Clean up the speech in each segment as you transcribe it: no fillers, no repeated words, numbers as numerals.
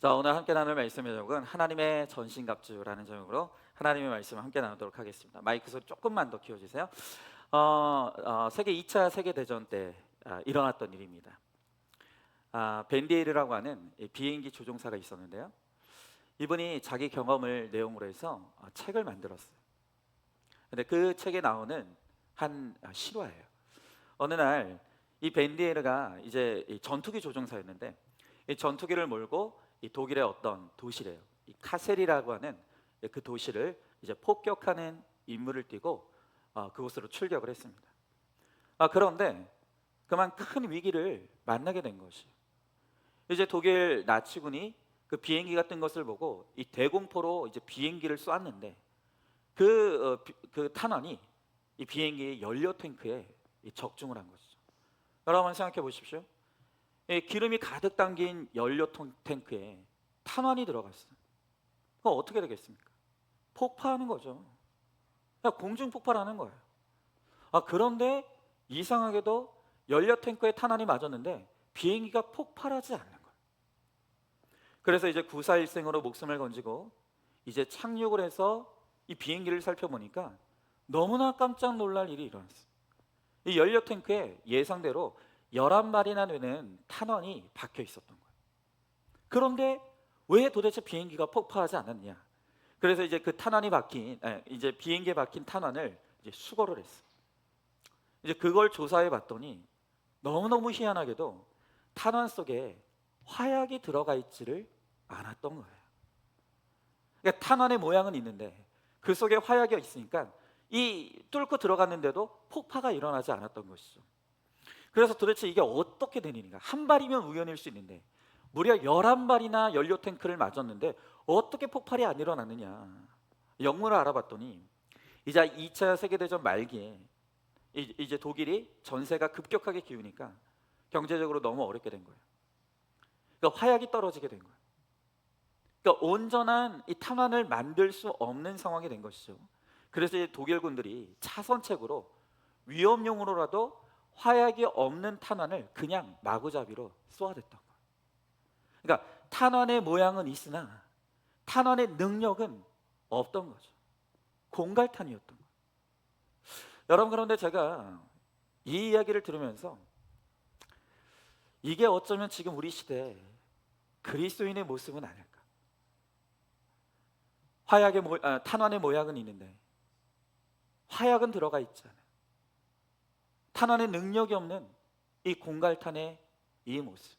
자, 오늘 함께 나눌 말씀의 제목은 하나님의 전신갑주라는 제목으로 하나님의 말씀을 함께 나누도록 하겠습니다. 마이크 소리 조금만 더 키워주세요. 세계 2차 세계대전 때 일어났던 일입니다. 벤디에르라고 하는 비행기 조종사가 있었는데요. 이분이 자기 경험을 내용으로 해서 책을 만들었어요. 근데 그 책에 나오는 한 실화예요. 어느 날 이 벤디에르가 이제 이 전투기 조종사였는데 이 전투기를 몰고 이 독일의 어떤 도시래요. 이 카셀이라고 하는 그 도시를 이제 폭격하는 임무를 띠고 그곳으로 출격을 했습니다. 그런데 그만 큰 위기를 만나게 된 것이에요. 이제 독일 나치군이 그 비행기가 뜬 것을 보고 이 대공포로 이제 비행기를 쏘았는데 그 탄환이 이 비행기의 연료 탱크에 적중을 한 것이죠. 여러분 생각해 보십시오. 기름이 가득 담긴 연료 탱크에 탄환이 들어갔어요. 그럼 어떻게 되겠습니까? 폭파하는 거죠. 그냥 공중 폭발하는 거예요. 그런데 이상하게도 연료 탱크에 탄환이 맞았는데 비행기가 폭발하지 않는 거예요. 그래서 이제 구사일생으로 목숨을 건지고 이제 착륙을 해서 이 비행기를 살펴보니까 너무나 깜짝 놀랄 일이 일어났어요. 이 연료 탱크에 예상대로 11마리나 되는 탄환이 박혀 있었던 거예요. 그런데 왜 도대체 비행기가 폭파하지 않았냐? 그래서 이제 그 탄환이 박힌 이제 비행기에 박힌 탄환을 이제 수거를 했어요. 이제 그걸 조사해 봤더니 너무너무 희한하게도 탄환 속에 화약이 들어가 있지를 않았던 거예요. 그러니까 탄환의 모양은 있는데 그 속에 화약이 있으니까 이 뚫고 들어갔는데도 폭파가 일어나지 않았던 것이죠. 그래서 도대체 이게 어떻게 된 일인가? 한 발이면 우연일 수 있는데 무려 11발이나 연료 탱크를 맞았는데 어떻게 폭발이 안 일어났느냐? 영문을 알아봤더니 이제 2차 세계대전 말기에 이제 독일이 전세가 급격하게 기우니까 경제적으로 너무 어렵게 된 거예요. 그러니까 화약이 떨어지게 된 거예요. 그러니까 온전한 이 탄환을 만들 수 없는 상황이 된 것이죠. 그래서 이제 독일군들이 차선책으로 위험용으로라도 화약이 없는 탄환을 그냥 마구잡이로 쏘아댔던 거예요. 그러니까 탄환의 모양은 있으나 탄환의 능력은 없던 거죠. 공갈탄이었던 거예요. 여러분, 그런데 제가 이 이야기를 들으면서 이게 어쩌면 지금 우리 시대에 그리스도인의 모습은 아닐까. 탄환의 모양은 있는데 화약은 들어가 있지 않아요. 탄환의 능력이 없는 이 공갈탄의 이 모습,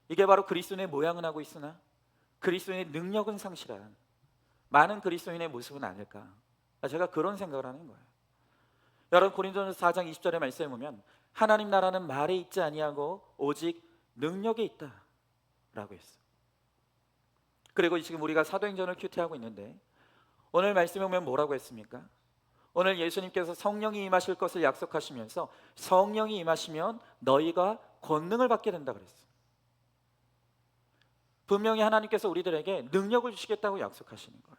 이게 바로 그리스도인의 모양은 하고 있으나 그리스도인의 능력은 상실한 많은 그리스도인의 모습은 아닐까. 제가 그런 생각을 하는 거예요. 여러분, 고린도전서 4장 20절의 말씀에 보면 하나님 나라는 말에 있지 아니하고 오직 능력에 있다라고 했어요. 그리고 지금 우리가 사도행전을 큐티하고 있는데 오늘 말씀에 보면 뭐라고 했습니까? 오늘 예수님께서 성령이 임하실 것을 약속하시면서 성령이 임하시면 너희가 권능을 받게 된다 그랬어요. 분명히 하나님께서 우리들에게 능력을 주시겠다고 약속하시는 거예요.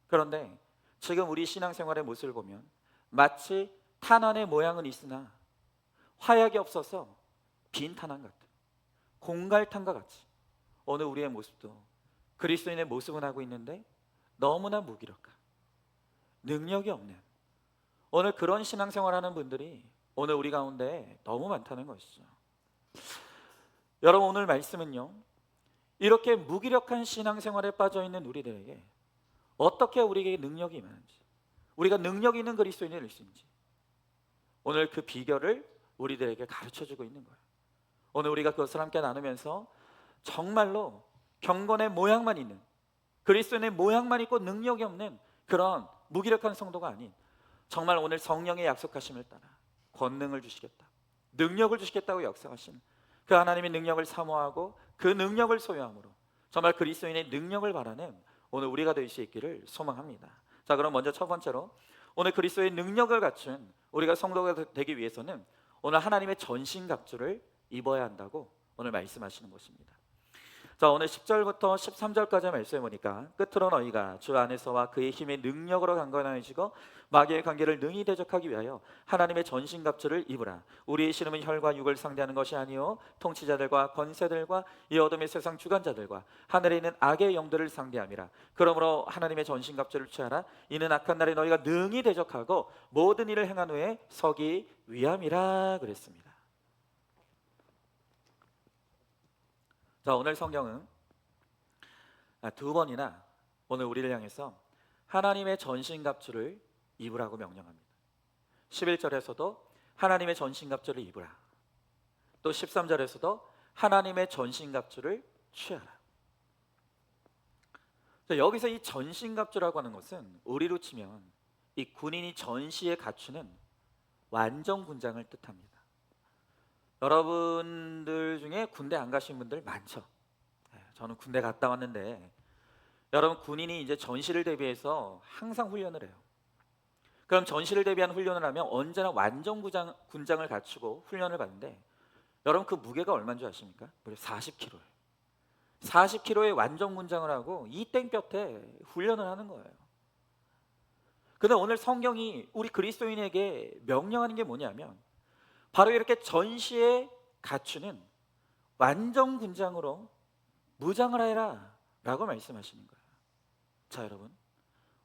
그런데 지금 우리 신앙생활의 모습을 보면 마치 탄환의 모양은 있으나 화약이 없어서 빈 탄환 같은 공갈탄과 같이 오늘 우리의 모습도 그리스도인의 모습은 하고 있는데 너무나 무기력한 능력이 없는 오늘 그런 신앙생활하는 분들이 오늘 우리 가운데 너무 많다는 것이죠. 여러분, 오늘 말씀은요, 이렇게 무기력한 신앙생활에 빠져있는 우리들에게 어떻게 우리에게 능력이 임하는지, 우리가 능력 있는 그리스도인이 될 수 있는지 오늘 그 비결을 우리들에게 가르쳐주고 있는 거예요. 오늘 우리가 그것을 함께 나누면서 정말로 경건의 모양만 있는, 그리스도인의 모양만 있고 능력이 없는 그런 무기력한 성도가 아닌 정말 오늘 성령의 약속하심을 따라 권능을 주시겠다, 능력을 주시겠다고 약속하신 그 하나님의 능력을 사모하고 그 능력을 소유함으로 정말 그리스도인의 능력을 바라는 오늘 우리가 될 수 있기를 소망합니다. 자, 그럼 먼저 첫 번째로 오늘 그리스도의 능력을 갖춘 우리가 성도가 되기 위해서는 오늘 하나님의 전신갑주를 입어야 한다고 오늘 말씀하시는 것입니다. 자, 오늘 10절부터 13절까지 말씀해 보니까 끝으로 너희가 주 안에서와 그의 힘의 능력으로 강건해지고 마귀의 관계를 능히 대적하기 위하여 하나님의 전신갑주를 입으라. 우리의 씨름은 혈과 육을 상대하는 것이 아니요 통치자들과 권세들과 이 어둠의 세상 주관자들과 하늘에 있는 악의 영들을 상대함이라. 그러므로 하나님의 전신갑주를 취하라. 이는 악한 날에 너희가 능히 대적하고 모든 일을 행한 후에 서기 위함이라 그랬습니다. 자, 오늘 성경은 두 번이나 오늘 우리를 향해서 하나님의 전신갑주를 입으라고 명령합니다. 11절에서도 하나님의 전신갑주를 입으라. 또 13절에서도 하나님의 전신갑주를 취하라. 자, 여기서 이 전신갑주라고 하는 것은 우리로 치면 이 군인이 전시에 갖추는 완전 군장을 뜻합니다. 여러분들 중에 군대 안 가신 분들 많죠. 저는 군대 갔다 왔는데 여러분, 군인이 이제 전시를 대비해서 항상 훈련을 해요. 그럼 전시를 대비한 훈련을 하면 언제나 완전 군장을 갖추고 훈련을 받는데 여러분, 그 무게가 얼마인 줄 아십니까? 무려 40kg예요. 40kg의 완전 군장을 하고 이 땡볕에 훈련을 하는 거예요. 근데 오늘 성경이 우리 그리스도인에게 명령하는 게 뭐냐면 바로 이렇게 전시에 갖추는 완전 군장으로 무장을 하라 라고 말씀하시는 거예요. 자, 여러분,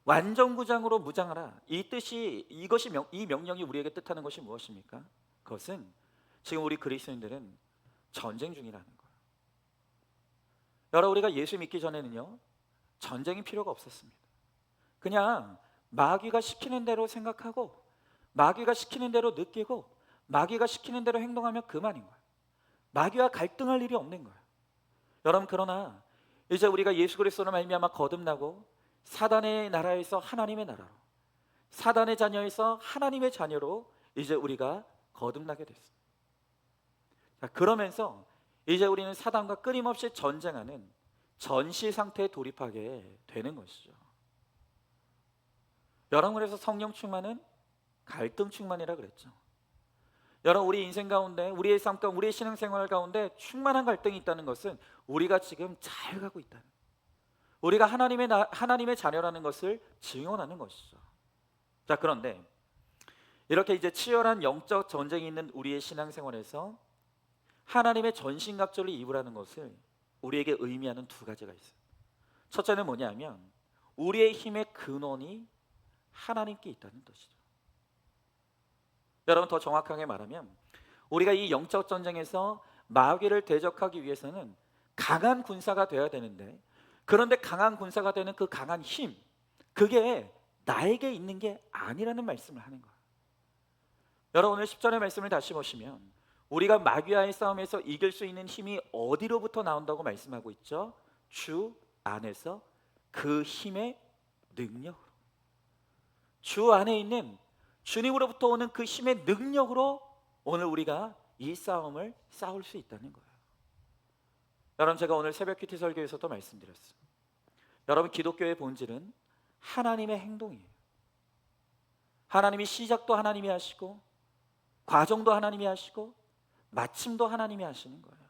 완전 군장으로 무장하라, 이 뜻이, 이 명령이 우리에게 뜻하는 것이 무엇입니까? 그것은 지금 우리 그리스도인들은 전쟁 중이라는 거예요. 여러분, 우리가 예수 믿기 전에는요 전쟁이 필요가 없었습니다. 그냥 마귀가 시키는 대로 생각하고 마귀가 시키는 대로 느끼고 마귀가 시키는 대로 행동하면 그만인 거예요. 마귀와 갈등할 일이 없는 거예요. 여러분, 그러나 이제 우리가 예수 그리스도로 말미암아 거듭나고 사단의 나라에서 하나님의 나라로, 사단의 자녀에서 하나님의 자녀로 이제 우리가 거듭나게 됐어요. 자, 그러면서 이제 우리는 사단과 끊임없이 전쟁하는 전시 상태에 돌입하게 되는 것이죠. 여러분, 그래서 성령 충만은 갈등 충만이라 그랬죠. 여러분, 우리 인생 가운데, 우리의 삶 가운데, 우리의 신앙생활 가운데 충만한 갈등이 있다는 것은 우리가 지금 잘 가고 있다는, 우리가 하나님의 자녀라는 것을 증언하는 것이죠. 자, 그런데 이렇게 이제 치열한 영적 전쟁이 있는 우리의 신앙생활에서 하나님의 전신갑주를 입으라는 것을 우리에게 의미하는 두 가지가 있어요. 첫째는 뭐냐면 우리의 힘의 근원이 하나님께 있다는 뜻이죠. 여러분, 더 정확하게 말하면 우리가 이 영적 전쟁에서 마귀를 대적하기 위해서는 강한 군사가 되어야 되는데, 그런데 강한 군사가 되는 그 강한 힘, 그게 나에게 있는 게 아니라는 말씀을 하는 거예요. 여러분, 오늘 10절의 말씀을 다시 보시면 우리가 마귀와의 싸움에서 이길 수 있는 힘이 어디로부터 나온다고 말씀하고 있죠? 주 안에서 그 힘의 능력으로, 주 안에 있는 주님으로부터 오는 그 힘의 능력으로 오늘 우리가 이 싸움을 싸울 수 있다는 거예요. 여러분, 제가 오늘 새벽 큐티 설교에서도 말씀드렸어요. 여러분, 기독교의 본질은 하나님의 행동이에요. 하나님이 시작도 하나님이 하시고 과정도 하나님이 하시고 마침도 하나님이 하시는 거예요.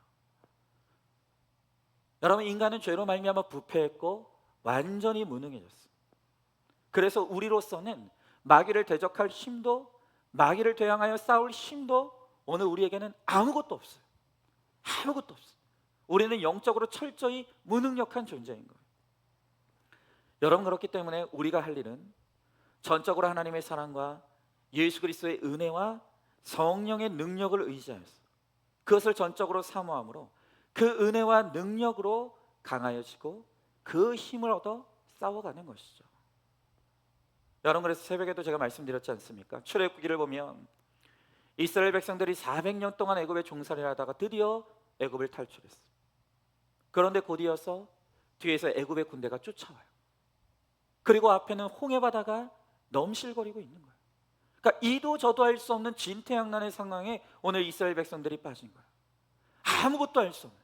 여러분, 인간은 죄로 말미암아 부패했고 완전히 무능해졌어요. 그래서 우리로서는 마귀를 대적할 힘도, 마귀를 대항하여 싸울 힘도 오늘 우리에게는 아무것도 없어요. 아무것도 없어요. 우리는 영적으로 철저히 무능력한 존재인 거예요. 여러분, 그렇기 때문에 우리가 할 일은 전적으로 하나님의 사랑과 예수 그리스도의 은혜와 성령의 능력을 의지하여서 그것을 전적으로 사모함으로 그 은혜와 능력으로 강하여지고 그 힘을 얻어 싸워가는 것이죠. 여러분, 그래서 새벽에도 제가 말씀드렸지 않습니까? 출애굽기를 보면 이스라엘 백성들이 400년 동안 애굽에 종살이를 하다가 드디어 애굽을 탈출했어요. 그런데 곧이어서 뒤에서 애굽의 군대가 쫓아와요. 그리고 앞에는 홍해 바다가 넘실거리고 있는 거예요. 그러니까 이도 저도 할 수 없는 진퇴양난의 상황에 오늘 이스라엘 백성들이 빠진 거예요. 아무것도 할 수 없는,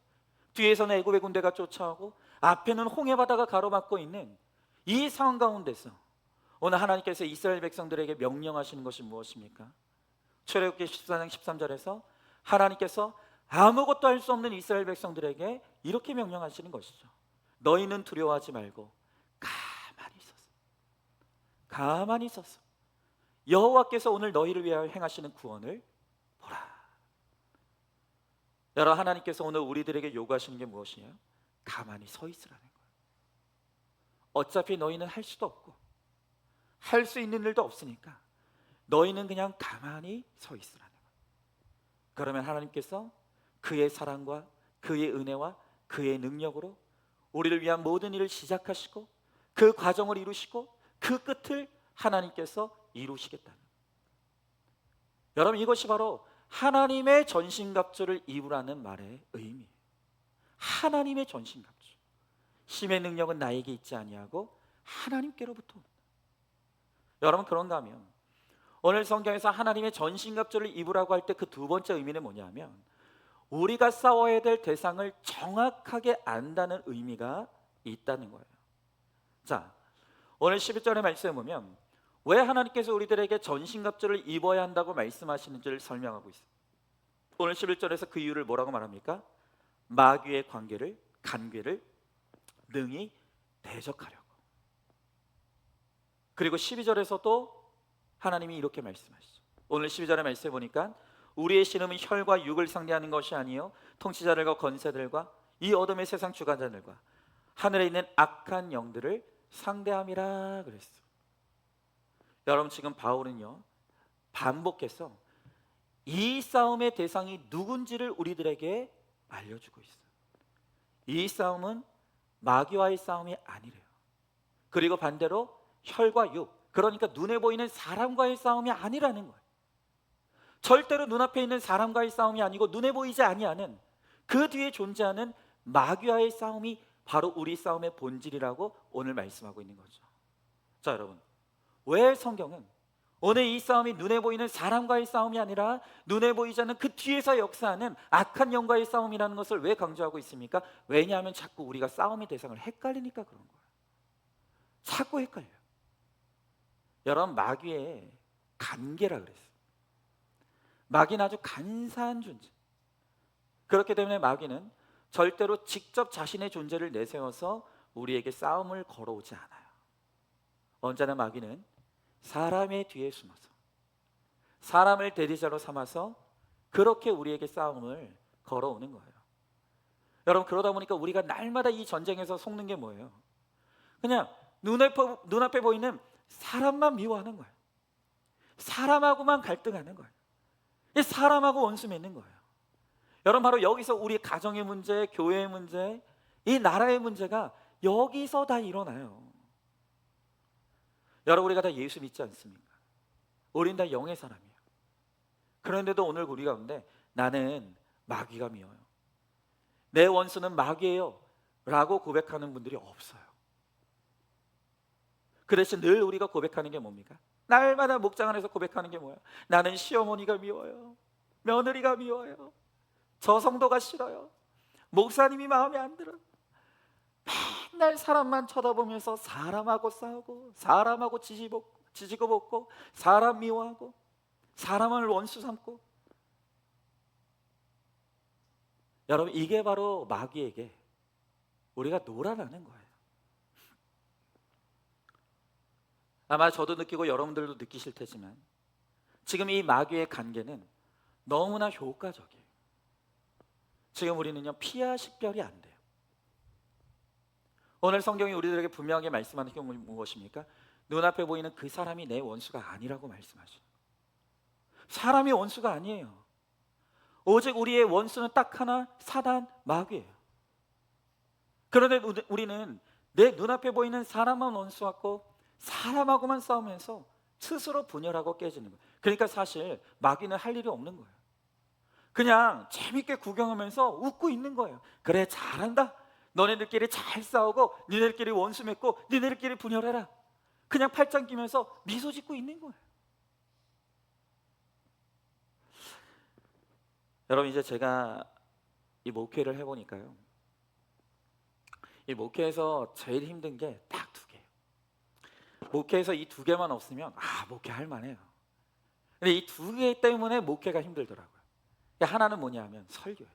뒤에서는 애굽의 군대가 쫓아오고 앞에는 홍해 바다가 가로막고 있는 이 상황 가운데서 오늘 하나님께서 이스라엘 백성들에게 명령하시는 것이 무엇입니까? 출애굽기 14장 13절에서 하나님께서 아무것도 할 수 없는 이스라엘 백성들에게 이렇게 명령하시는 것이죠. 너희는 두려워하지 말고 가만히 있었어. 가만히 있었어. 여호와께서 오늘 너희를 위하여 행하시는 구원을 보라. 여러분, 하나님께서 오늘 우리들에게 요구하시는 게 무엇이에요? 가만히 서 있으라는 거예요. 어차피 너희는 할 수도 없고 할 수 있는 일도 없으니까 너희는 그냥 가만히 서 있으라는 거예요. 그러면 하나님께서 그의 사랑과 그의 은혜와 그의 능력으로 우리를 위한 모든 일을 시작하시고 그 과정을 이루시고 그 끝을 하나님께서 이루시겠다는 거예요. 여러분, 이것이 바로 하나님의 전신갑주를 입으라는 말의 의미예요. 하나님의 전신갑주. 힘의 능력은 나에게 있지 아니하고 하나님께로부터 온다. 여러분, 그런가 하면 오늘 성경에서 하나님의 전신갑주를 입으라고 할 때 그 두 번째 의미는 뭐냐면 우리가 싸워야 될 대상을 정확하게 안다는 의미가 있다는 거예요. 자, 오늘 11절의 말씀에 보면 왜 하나님께서 우리들에게 전신갑주를 입어야 한다고 말씀하시는지를 설명하고 있어요. 오늘 11절에서 그 이유를 뭐라고 말합니까? 마귀의 간궤를 능히 대적하려고. 그리고 12절에서도 하나님이 이렇게 말씀하시죠. 오늘 12절의 말씀에 보니까 우리의 신음은 혈과 육을 상대하는 것이 아니요 통치자들과 권세들과 이 어둠의 세상 주관자들과 하늘에 있는 악한 영들을 상대함이라 그랬어. 여러분, 지금 바울은요 반복해서 이 싸움의 대상이 누군지를 우리들에게 알려주고 있어요. 이 싸움은 마귀와의 싸움이 아니래요. 그리고 반대로 혈과 육, 그러니까 눈에 보이는 사람과의 싸움이 아니라는 거예요. 절대로 눈앞에 있는 사람과의 싸움이 아니고 눈에 보이지 아니하는 그 뒤에 존재하는 마귀와의 싸움이 바로 우리 싸움의 본질이라고 오늘 말씀하고 있는 거죠. 자, 여러분, 왜 성경은 오늘 이 싸움이 눈에 보이는 사람과의 싸움이 아니라 눈에 보이지 않는 그 뒤에서 역사하는 악한 영과의 싸움이라는 것을 왜 강조하고 있습니까? 왜냐하면 자꾸 우리가 싸움의 대상을 헷갈리니까 그런 거예요. 자꾸 헷갈려요. 여러분, 마귀의 간계라 그랬어요. 마귀는 아주 간사한 존재. 그렇기 때문에 마귀는 절대로 직접 자신의 존재를 내세워서 우리에게 싸움을 걸어오지 않아요. 언제나 마귀는 사람의 뒤에 숨어서 사람을 대리자로 삼아서 그렇게 우리에게 싸움을 걸어오는 거예요. 여러분, 그러다 보니까 우리가 날마다 이 전쟁에서 속는 게 뭐예요? 그냥 눈앞에 보이는 사람만 미워하는 거예요. 사람하고만 갈등하는 거예요. 사람하고 원수 맺는 거예요. 여러분, 바로 여기서 우리 가정의 문제, 교회의 문제, 이 나라의 문제가 여기서 다 일어나요. 여러분, 우리가 다 예수 믿지 않습니까? 우린 다 영의 사람이에요. 그런데도 오늘 우리 가운데 나는 마귀가 미워요, 내 원수는 마귀예요 라고 고백하는 분들이 없어요. 그 대신 늘 우리가 고백하는 게 뭡니까? 날마다 목장 안에서 고백하는 게 뭐예요? 나는 시어머니가 미워요, 며느리가 미워요, 저 성도가 싫어요, 목사님이 마음에 안 들어요. 맨날 사람만 쳐다보면서 사람하고 싸우고 사람하고 지지고 볶고 사람 미워하고 사람을 원수 삼고. 여러분, 이게 바로 마귀에게 우리가 놀아나는 거예요. 아마 저도 느끼고 여러분들도 느끼실 테지만 지금 이 마귀의 간계는 너무나 효과적이에요. 지금 우리는요 피하 식별이 안 돼요. 오늘 성경이 우리들에게 분명하게 말씀하는 게 무엇입니까? 눈앞에 보이는 그 사람이 내 원수가 아니라고 말씀하셔요. 사람이 원수가 아니에요. 오직 우리의 원수는 딱 하나, 사단, 마귀예요. 그런데 우리는 내 눈앞에 보이는 사람만 원수하고 사람하고만 싸우면서 스스로 분열하고 깨지는 거예요. 그러니까 사실 마귀는 할 일이 없는 거예요. 그냥 재밌게 구경하면서 웃고 있는 거예요. 그래, 잘한다, 너네들끼리 잘 싸우고 니네들끼리 원수 맺고 니네들끼리 분열해라. 그냥 팔짱 끼면서 미소 짓고 있는 거예요. 여러분, 이제 제가 이 목회를 해보니까요, 이 목회에서 제일 힘든 게 딱 두 개예요. 목회에서 이 두 개만 없으면 목회할 만해요. 근데 이 두 개 때문에 목회가 힘들더라고요. 하나는 뭐냐 하면 설교예요.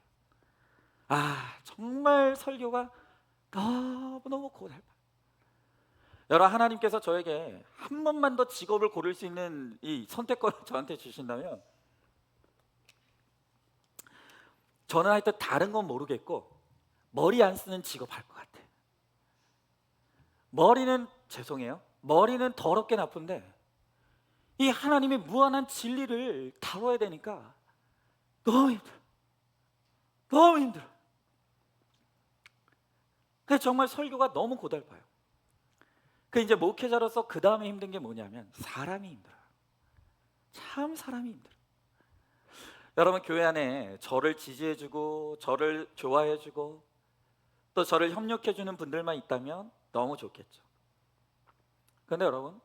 정말 설교가 너무너무 고달파요. 여러분, 하나님께서 저에게 한 번만 더 직업을 고를 수 있는 이 선택권을 저한테 주신다면 저는 하여튼 다른 건 모르겠고 머리 안 쓰는 직업 할 것 같아요. 머리는 더럽게 나쁜데 이 하나님의 무한한 진리를 다뤄야 되니까 너무 힘들어. 너무 힘들어. 그래서 정말 설교가 너무 고달파요. 그 이제 목회자로서 그 다음에 힘든 게 뭐냐면 사람이 힘들어요. 참 사람이 힘들어요. 여러분, 교회 안에 저를 지지해주고 저를 좋아해주고 또 저를 협력해주는 분들만 있다면 너무 좋겠죠. 그런데 여러분,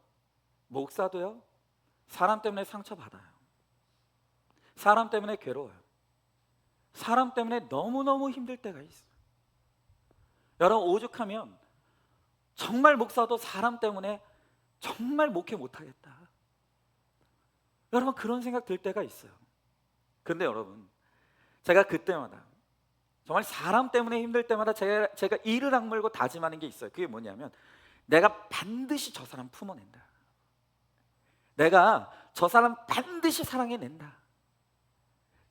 목사도요, 사람 때문에 상처받아요. 사람 때문에 괴로워요. 사람 때문에 너무너무 힘들 때가 있어요. 여러분, 오죽하면 정말 목사도 사람 때문에 정말 목회 못하겠다, 여러분, 그런 생각 들 때가 있어요. 근데 여러분, 제가 그때마다 정말 사람 때문에 힘들 때마다 제가 이를 악물고 다짐하는 게 있어요. 그게 뭐냐면 내가 반드시 저 사람 품어낸다. 내가 저 사람 반드시 사랑해낸다.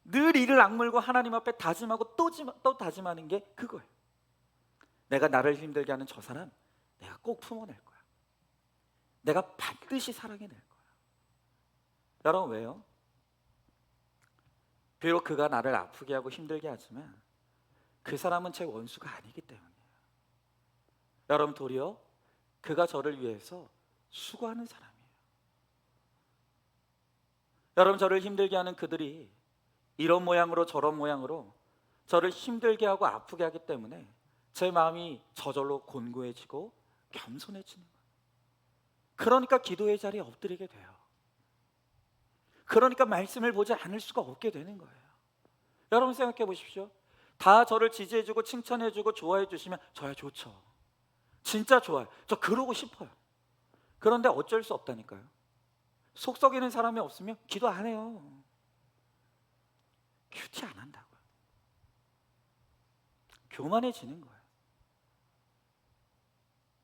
늘 이를 악물고 하나님 앞에 다짐하고 또 다짐하는 게 그거예요. 내가 나를 힘들게 하는 저 사람 내가 꼭 품어낼 거야. 내가 반드시 사랑해낼 거야. 여러분, 왜요? 비록 그가 나를 아프게 하고 힘들게 하지만 그 사람은 제 원수가 아니기 때문이에요. 여러분, 도리어 그가 저를 위해서 수고하는 사람이에요. 여러분, 저를 힘들게 하는 그들이 이런 모양으로 저런 모양으로 저를 힘들게 하고 아프게 하기 때문에 제 마음이 저절로 곤고해지고 겸손해지는 거예요. 그러니까 기도의 자리에 엎드리게 돼요. 그러니까 말씀을 보지 않을 수가 없게 되는 거예요. 여러분, 생각해 보십시오. 다 저를 지지해주고 칭찬해주고 좋아해 주시면 저야 좋죠. 진짜 좋아요. 저 그러고 싶어요. 그런데 어쩔 수 없다니까요. 속 썩이는 사람이 없으면 기도 안 해요. 큐티 안 한다고요. 교만해지는 거예요.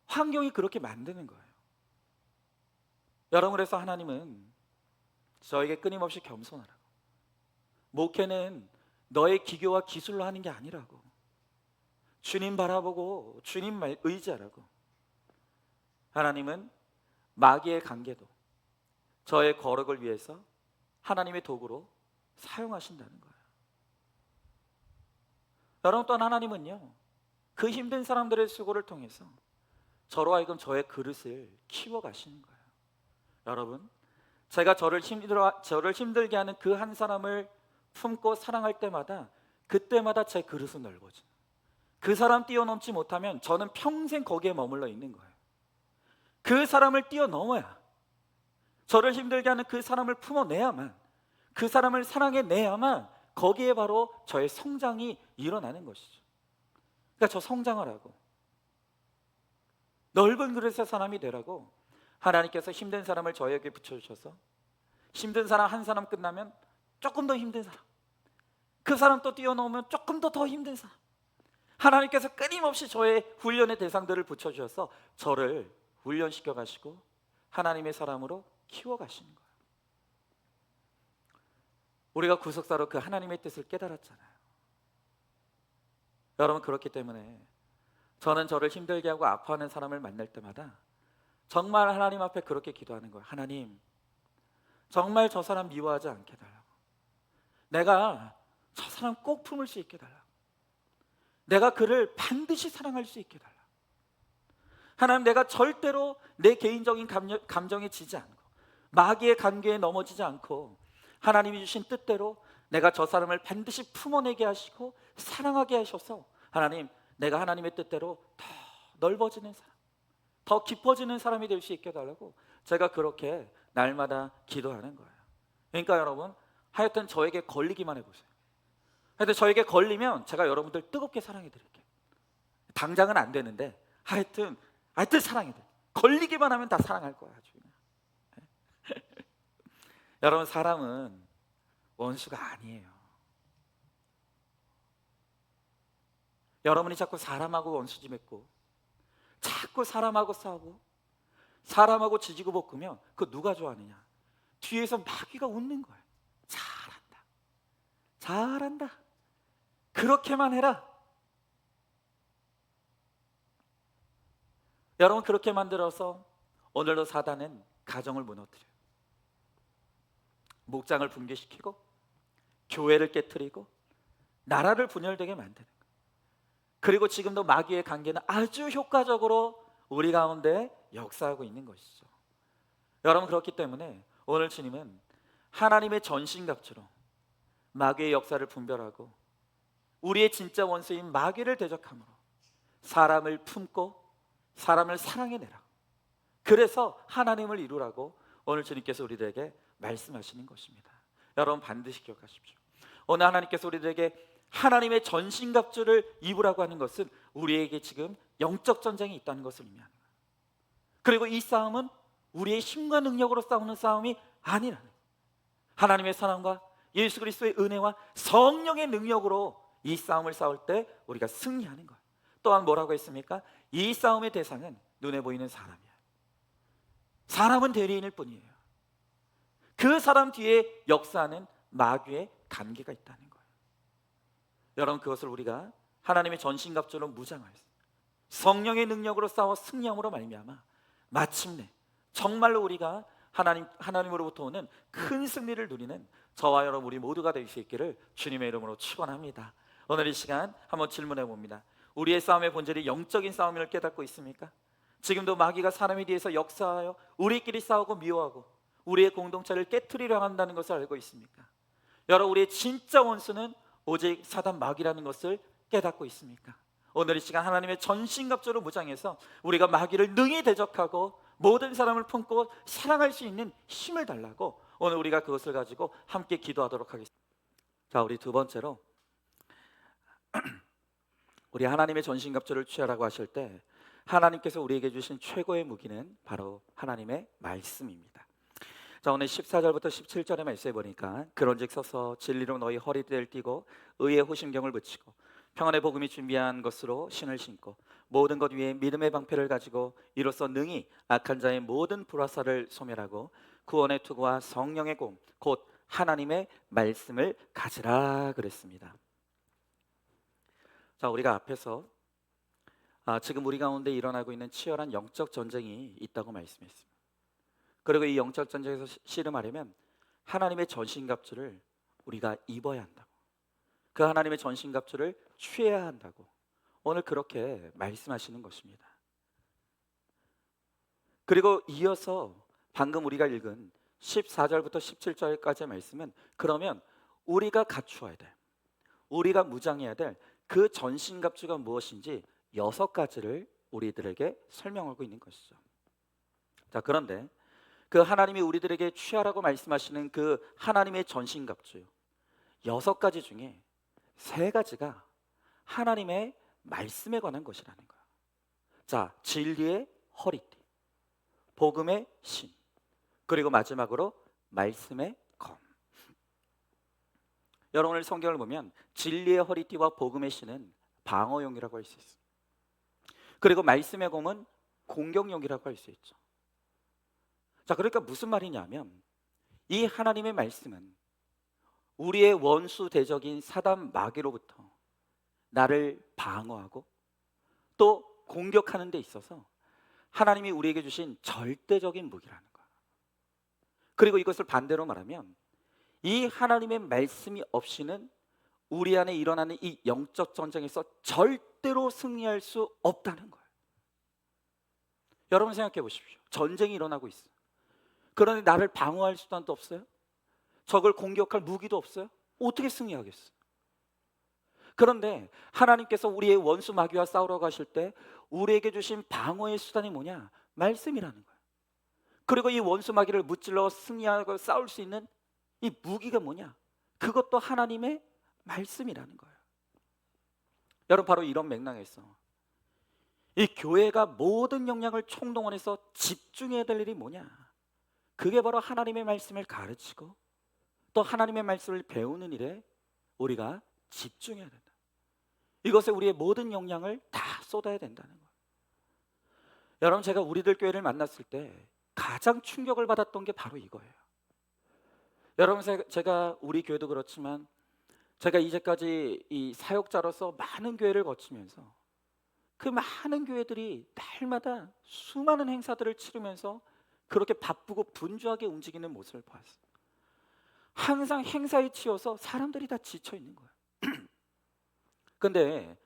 환경이 그렇게 만드는 거예요. 여러분, 그래서 하나님은 저에게 끊임없이 겸손하라고, 목회는 너의 기교와 기술로 하는 게 아니라고, 주님 바라보고 주님 의지하라고. 하나님은 마귀의 관계도 저의 거룩을 위해서 하나님의 도구로 사용하신다는 거예요. 여러분, 또한 하나님은요, 그 힘든 사람들의 수고를 통해서 저로 하여금 저의 그릇을 키워가시는 거예요. 여러분, 제가 저를 힘들게 하는 그 한 사람을 품고 사랑할 때마다 그때마다 제 그릇은 넓어져요. 그 사람 뛰어넘지 못하면 저는 평생 거기에 머물러 있는 거예요. 그 사람을 뛰어넘어야, 저를 힘들게 하는 그 사람을 품어내야만, 그 사람을 사랑해내야만 거기에 바로 저의 성장이 일어나는 것이죠. 그러니까 저 성장하라고, 넓은 그릇의 사람이 되라고 하나님께서 힘든 사람을 저에게 붙여주셔서 힘든 사람 한 사람 끝나면 조금 더 힘든 사람, 그 사람 또 뛰어넘으면 조금 더 힘든 사람, 하나님께서 끊임없이 저의 훈련의 대상들을 붙여주셔서 저를 훈련시켜 가시고 하나님의 사람으로 키워 가시는 거예요. 우리가 구속사로 그 하나님의 뜻을 깨달았잖아요. 여러분, 그렇기 때문에 저는 저를 힘들게 하고 아파하는 사람을 만날 때마다 정말 하나님 앞에 그렇게 기도하는 거예요. 하나님, 정말 저 사람 미워하지 않게 달라고, 내가 저 사람 꼭 품을 수 있게 달라고, 내가 그를 반드시 사랑할 수 있게 달라고. 하나님, 내가 절대로 내 개인적인 감정에 지지 않고 마귀의 관계에 넘어지지 않고 하나님이 주신 뜻대로 내가 저 사람을 반드시 품어내게 하시고 사랑하게 하셔서 하나님, 내가 하나님의 뜻대로 더 넓어지는 사람, 더 깊어지는 사람이 될 수 있게 해달라고 제가 그렇게 날마다 기도하는 거예요. 그러니까 여러분, 하여튼 저에게 걸리기만 해보세요. 하여튼 저에게 걸리면 제가 여러분들 뜨겁게 사랑해 드릴게요. 당장은 안 되는데 하여튼 사랑해 드릴게요. 걸리기만 하면 다 사랑할 거야, 아주 그냥. 여러분, 사람은 원수가 아니에요. 여러분이 자꾸 사람하고 원수지 맺고 자꾸 사람하고 싸우고 사람하고 지지고 볶으면 그거 누가 좋아하느냐? 뒤에서 마귀가 웃는 거예요. 잘한다, 잘한다, 그렇게만 해라. 여러분, 그렇게 만들어서 오늘도 사단은 가정을 무너뜨려요. 목장을 붕괴시키고 교회를 깨트리고 나라를 분열되게 만드는 거예요. 그리고 지금도 마귀의 관계는 아주 효과적으로 우리 가운데 역사하고 있는 것이죠. 여러분, 그렇기 때문에 오늘 주님은 하나님의 전신갑주로 마귀의 역사를 분별하고 우리의 진짜 원수인 마귀를 대적함으로 사람을 품고 사람을 사랑해내라. 그래서 하나님을 이루라고 오늘 주님께서 우리들에게 말씀하시는 것입니다. 여러분, 반드시 기억하십시오. 오늘 하나님께서 우리들에게 하나님의 전신갑주를 입으라고 하는 것은 우리에게 지금 영적 전쟁이 있다는 것을 의미하는 거예요. 그리고 이 싸움은 우리의 힘과 능력으로 싸우는 싸움이 아니라는 거예요. 하나님의 사랑과 예수 그리스도의 은혜와 성령의 능력으로 이 싸움을 싸울 때 우리가 승리하는 거예요. 또한 뭐라고 했습니까? 이 싸움의 대상은 눈에 보이는 사람이야. 사람은 대리인일 뿐이에요. 그 사람 뒤에 역사하는 마귀의 관계가 있다는 거예요. 여러분, 그것을 우리가 하나님의 전신갑주로 무장하여서 성령의 능력으로 싸워 승리함으로 말미암아 마침내 정말로 우리가 하나님으로부터 오는 큰 승리를 누리는 저와 여러분 우리 모두가 될 수 있기를 주님의 이름으로 축원합니다. 오늘 이 시간 한번 질문해 봅니다. 우리의 싸움의 본질이 영적인 싸움임을 깨닫고 있습니까? 지금도 마귀가 사람에 대해서 역사하여 우리끼리 싸우고 미워하고 우리의 공동체를 깨트리려 한다는 것을 알고 있습니까? 여러분, 우리의 진짜 원수는 오직 사단 마귀라는 것을 깨닫고 있습니까? 오늘 이 시간 하나님의 전신갑주로 무장해서 우리가 마귀를 능히 대적하고 모든 사람을 품고 사랑할 수 있는 힘을 달라고 오늘 우리가 그것을 가지고 함께 기도하도록 하겠습니다. 자, 우리 두 번째로 우리 하나님의 전신갑주를 취하라고 하실 때 하나님께서 우리에게 주신 최고의 무기는 바로 하나님의 말씀입니다. 자, 오늘 14절부터 17절의 말씀에 보니까 그런즉 서서 진리로 너희 허리띠를 띠고 의의 호심경을 붙이고 평안의 복음이 준비한 것으로 신을 신고 모든 것 위에 믿음의 방패를 가지고 이로써 능히 악한 자의 모든 불화살을 소멸하고 구원의 투구와 성령의 弓 곧 하나님의 말씀을 가지라 그랬습니다. 자, 우리가 앞에서 지금 우리 가운데 일어나고 있는 치열한 영적 전쟁이 있다고 말씀했습니다. 그리고 이 영적 전쟁에서 씨름하려면 하나님의 전신갑주를 우리가 입어야 한다고, 그 하나님의 전신갑주를 취해야 한다고 오늘 그렇게 말씀하시는 것입니다. 그리고 이어서 방금 우리가 읽은 14절부터 17절까지의 말씀은 그러면 우리가 갖추어야 될, 우리가 무장해야 될 그 전신갑주가 무엇인지 6가지를 우리들에게 설명하고 있는 것이죠. 자, 그런데 그 하나님이 우리들에게 취하라고 말씀하시는 그 하나님의 전신갑주 6가지 중에 3가지가 하나님의 말씀에 관한 것이라는 거예요. 자, 진리의 허리띠, 복음의 신, 그리고 마지막으로 말씀의 검. 여러분, 오늘 성경을 보면 진리의 허리띠와 복음의 신은 방어용이라고 할 수 있습니다. 그리고 말씀의 검은 공격용이라고 할 수 있죠. 자, 그러니까 무슨 말이냐면 이 하나님의 말씀은 우리의 원수 대적인 사단 마귀로부터 나를 방어하고 또 공격하는 데 있어서 하나님이 우리에게 주신 절대적인 무기라는 거예요. 그리고 이것을 반대로 말하면 이 하나님의 말씀이 없이는 우리 안에 일어나는 이 영적 전쟁에서 절대로 승리할 수 없다는 거예요. 여러분, 생각해 보십시오. 전쟁이 일어나고 있어요. 그런데 나를 방어할 수단도 없어요. 적을 공격할 무기도 없어요. 어떻게 승리하겠어요? 그런데 하나님께서 우리의 원수 마귀와 싸우러 가실 때 우리에게 주신 방어의 수단이 뭐냐? 말씀이라는 거예요. 그리고 이 원수 마귀를 무찔러 승리하고 싸울 수 있는 이 무기가 뭐냐? 그것도 하나님의 말씀이라는 거예요. 여러분, 바로 이런 맥락에서 이 교회가 모든 역량을 총동원해서 집중해야 될 일이 뭐냐? 그게 바로 하나님의 말씀을 가르치고 또 하나님의 말씀을 배우는 일에 우리가 집중해야 된다. 이것에 우리의 모든 역량을 다 쏟아야 된다는 거예요. 여러분, 제가 우리들 교회를 만났을 때 가장 충격을 받았던 게 바로 이거예요. 여러분, 제가 우리 교회도 그렇지만 제가 이제까지 이 사역자로서 많은 교회를 거치면서 그 많은 교회들이 날마다 수많은 행사들을 치르면서 그렇게 바쁘고 분주하게 움직이는 모습을 보았어요. 항상 행사에 치여서 사람들이 다 지쳐 있는 거예요. 근데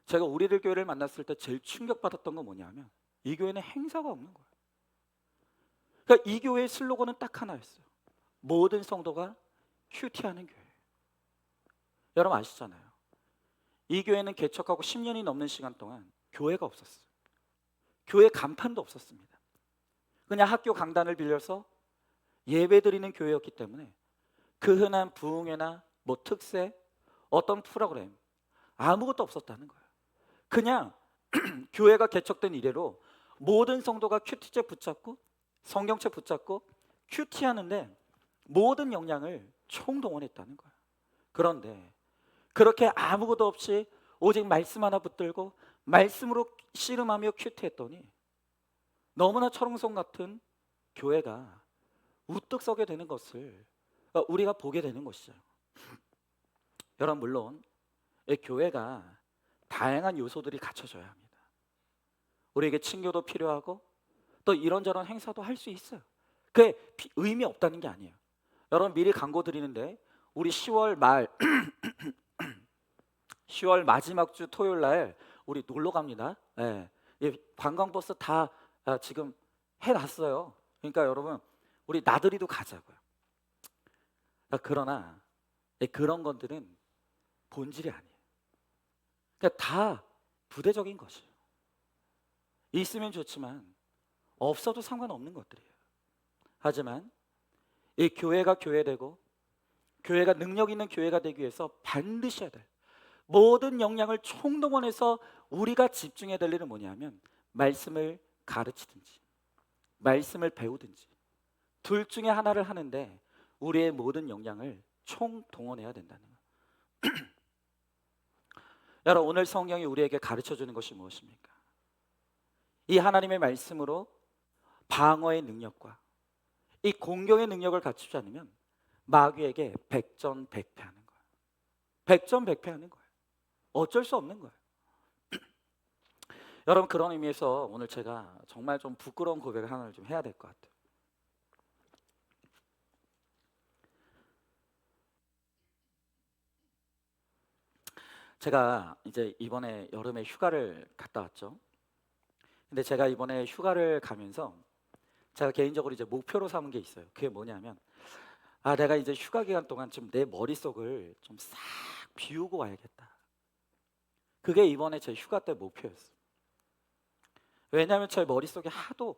제가 우리들 교회를 만났을 때 제일 충격받았던 건 뭐냐면 이 교회는 행사가 없는 거예요. 그러니까 이 교회의 슬로건은 딱 하나였어요. 모든 성도가 큐티하는 교회. 여러분 아시잖아요. 이 교회는 개척하고 10년이 넘는 시간 동안 교회가 없었어요. 교회 간판도 없었습니다. 그냥 학교 강단을 빌려서 예배드리는 교회였기 때문에 그 흔한 부흥회나 뭐 특세, 어떤 프로그램 아무것도 없었다는 거예요. 그냥 교회가 개척된 이래로 모든 성도가 큐티책 붙잡고 성경책 붙잡고 큐티하는데 모든 역량을 총동원했다는 거예요. 그런데 그렇게 아무것도 없이 오직 말씀 하나 붙들고 말씀으로 씨름하며 큐티했더니 너무나 철옹성 같은 교회가 우뚝 서게 되는 것을 우리가 보게 되는 것이죠. 여러분, 물론 이 교회가 다양한 요소들이 갖춰져야 합니다. 우리에게 친교도 필요하고 또 이런저런 행사도 할 수 있어요. 그게 의미 없다는 게 아니에요. 여러분, 미리 광고 드리는데 우리 10월 말 10월 마지막 주 토요일 날 우리 놀러 갑니다. 예. 관광버스 다 지금 해놨어요. 그러니까 여러분, 우리 나들이도 가자고요. 그러나 그런 것들은 본질이 아니에요. 그러니까 다 부대적인 것이에요. 있으면 좋지만 없어도 상관없는 것들이에요. 하지만 이 교회가 교회되고 교회가 능력 있는 교회가 되기 위해서 반드시 해야 될 모든 역량을 총동원해서 우리가 집중해야 될 일은 뭐냐면 말씀을 가르치든지 말씀을 배우든지 둘 중에 하나를 하는데 우리의 모든 역량을 총동원해야 된다는 거예요. 여러분, 오늘 성경이 우리에게 가르쳐주는 것이 무엇입니까? 이 하나님의 말씀으로 방어의 능력과 이 공격의 능력을 갖추지 않으면 마귀에게 백전백패하는 거예요. 백전백패하는 거예요. 어쩔 수 없는 거예요. 여러분, 그런 의미에서 오늘 제가 정말 좀 부끄러운 고백을 하나를 좀 해야 될 것 같아요. 제가 이제 이번에 여름에 휴가를 갔다 왔죠. 근데 제가 이번에 휴가를 가면서 제가 개인적으로 이제 목표로 삼은 게 있어요. 그게 뭐냐면 내가 이제 휴가 기간 동안 좀 내 머릿속을 좀 싹 비우고 와야겠다. 그게 이번에 제 휴가 때 목표였어요. 왜냐하면 제 머릿속에 하도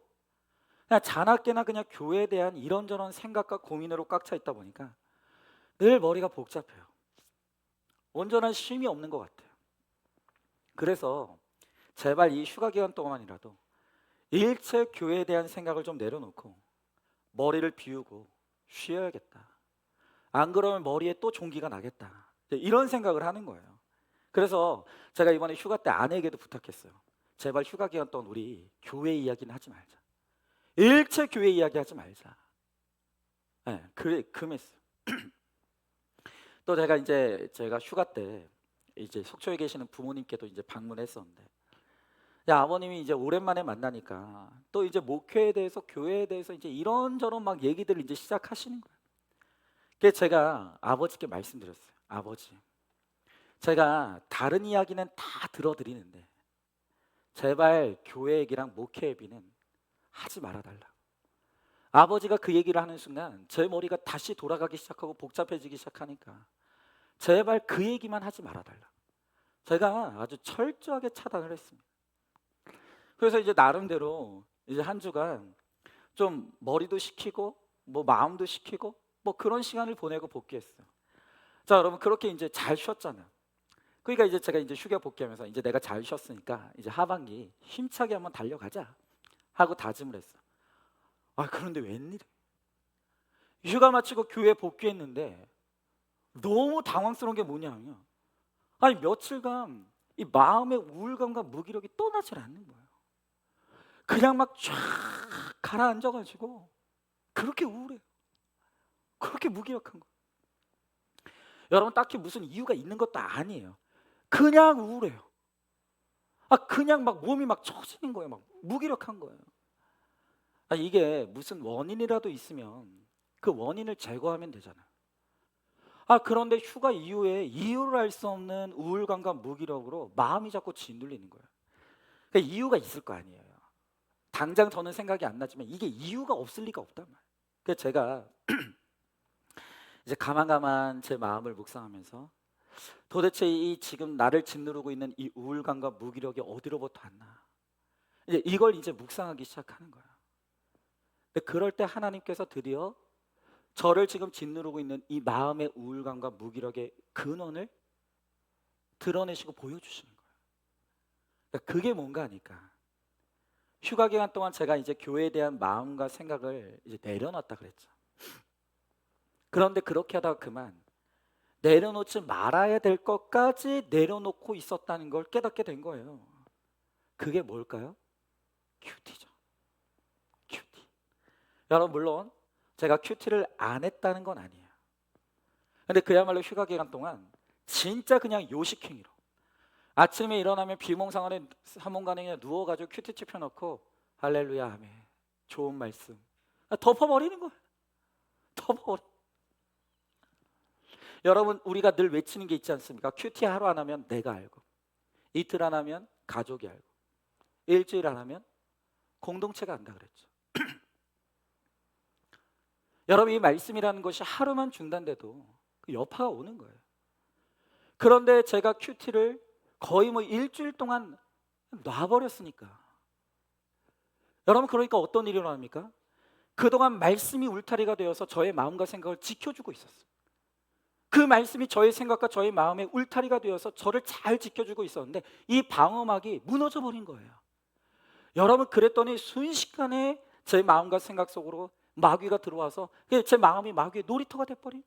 그냥 자나깨나 그냥 교회에 대한 이런저런 생각과 고민으로 꽉 차 있다 보니까 늘 머리가 복잡해요. 온전한 쉼이 없는 것 같아요. 그래서 제발 이 휴가 기간 동안이라도 일체 교회에 대한 생각을 좀 내려놓고 머리를 비우고 쉬어야겠다. 안 그러면 머리에 또 종기가 나겠다. 이런 생각을 하는 거예요. 그래서 제가 이번에 휴가 때 아내에게도 부탁했어요. 제발 휴가 기간 동안 우리 교회 이야기는 하지 말자. 일체 교회 이야기 하지 말자. 네, 그래 금했어요. 또 제가 휴가 때 이제 속초에 계시는 부모님께도 이제 방문했었는데, 야, 아버님이 이제 오랜만에 만나니까 또 이제 목회에 대해서 교회에 대해서 이제 이런저런 막 얘기들을 이제 시작하시는 거예요. 그래서 제가 아버지께 말씀드렸어요. 아버지, 제가 다른 이야기는 다 들어드리는데 제발 교회 얘기랑 목회 얘기는 하지 말아달라. 아버지가 그 얘기를 하는 순간 제 머리가 다시 돌아가기 시작하고 복잡해지기 시작하니까 제발 그 얘기만 하지 말아달라. 제가 아주 철저하게 차단을 했습니다. 그래서 이제 나름대로 이제 한 주간 좀 머리도 식히고 뭐 마음도 식히고 뭐 그런 시간을 보내고 복귀했어요. 자, 여러분, 그렇게 이제 잘 쉬었잖아요. 그러니까 이제 제가 이제 휴가 복귀하면서 이제 내가 잘 쉬었으니까 이제 하반기 힘차게 한번 달려가자 하고 다짐을 했어요. 그런데 웬일이에요? 휴가 마치고 교회 복귀했는데 너무 당황스러운 게 뭐냐면 며칠간 이 마음의 우울감과 무기력이 떠나질 않는 거예요. 그냥 막 쫙 가라앉아 가지고 그렇게 우울해요. 그렇게 무기력한 거예요. 여러분, 딱히 무슨 이유가 있는 것도 아니에요. 그냥 우울해요. 그냥 막 몸이 막 처지는 거예요. 막 무기력한 거예요. 이게 무슨 원인이라도 있으면 그 원인을 제거하면 되잖아요. 그런데 휴가 이후에 이유를 알 수 없는 우울감과 무기력으로 마음이 자꾸 짓눌리는 거예요. 그러니까 이유가 있을 거 아니에요. 당장 저는 생각이 안 나지만 이게 이유가 없을 리가 없단 말이에요. 그래서 제가 이제 가만가만 제 마음을 묵상하면서 도대체 이 지금 나를 짓누르고 있는 이 우울감과 무기력이 어디로부터 왔나? 이제 이걸 이제 묵상하기 시작하는 거예요. 근데 그럴 때 하나님께서 드디어 저를 지금 짓누르고 있는 이 마음의 우울감과 무기력의 근원을 드러내시고 보여주시는 거예요. 그러니까 그게 뭔가 하니까 휴가 기간 동안 제가 이제 교회에 대한 마음과 생각을 이제 내려놨다 그랬죠. 그런데 그렇게 하다가 그만 내려놓지 말아야 될 것까지 내려놓고 있었다는 걸 깨닫게 된 거예요. 그게 뭘까요? 큐티죠. 큐티. 여러분, 물론 제가 큐티를 안 했다는 건 아니에요. 근데 그야말로 휴가 기간 동안 진짜 그냥 요식행위로 아침에 일어나면 비몽사몽간에 그냥 누워가지고 큐티치 펴놓고 할렐루야 아멘 좋은 말씀 덮어버리는 거예요. 덮어버려. 여러분, 우리가 늘 외치는 게 있지 않습니까? 큐티 하루 안 하면 내가 알고, 이틀 안 하면 가족이 알고, 일주일 안 하면 공동체가 안다 그랬죠. 여러분, 이 말씀이라는 것이 하루만 중단돼도 그 여파가 오는 거예요. 그런데 제가 큐티를 거의 일주일 동안 놔버렸으니까. 여러분, 그러니까 어떤 일이 일어납니까? 그동안 말씀이 울타리가 되어서 저의 마음과 생각을 지켜주고 있었어요. 그 말씀이 저의 생각과 저의 마음의 울타리가 되어서 저를 잘 지켜주고 있었는데 이 방어막이 무너져 버린 거예요. 여러분, 그랬더니 순식간에 제 마음과 생각 속으로 마귀가 들어와서 제 마음이 마귀의 놀이터가 돼버린,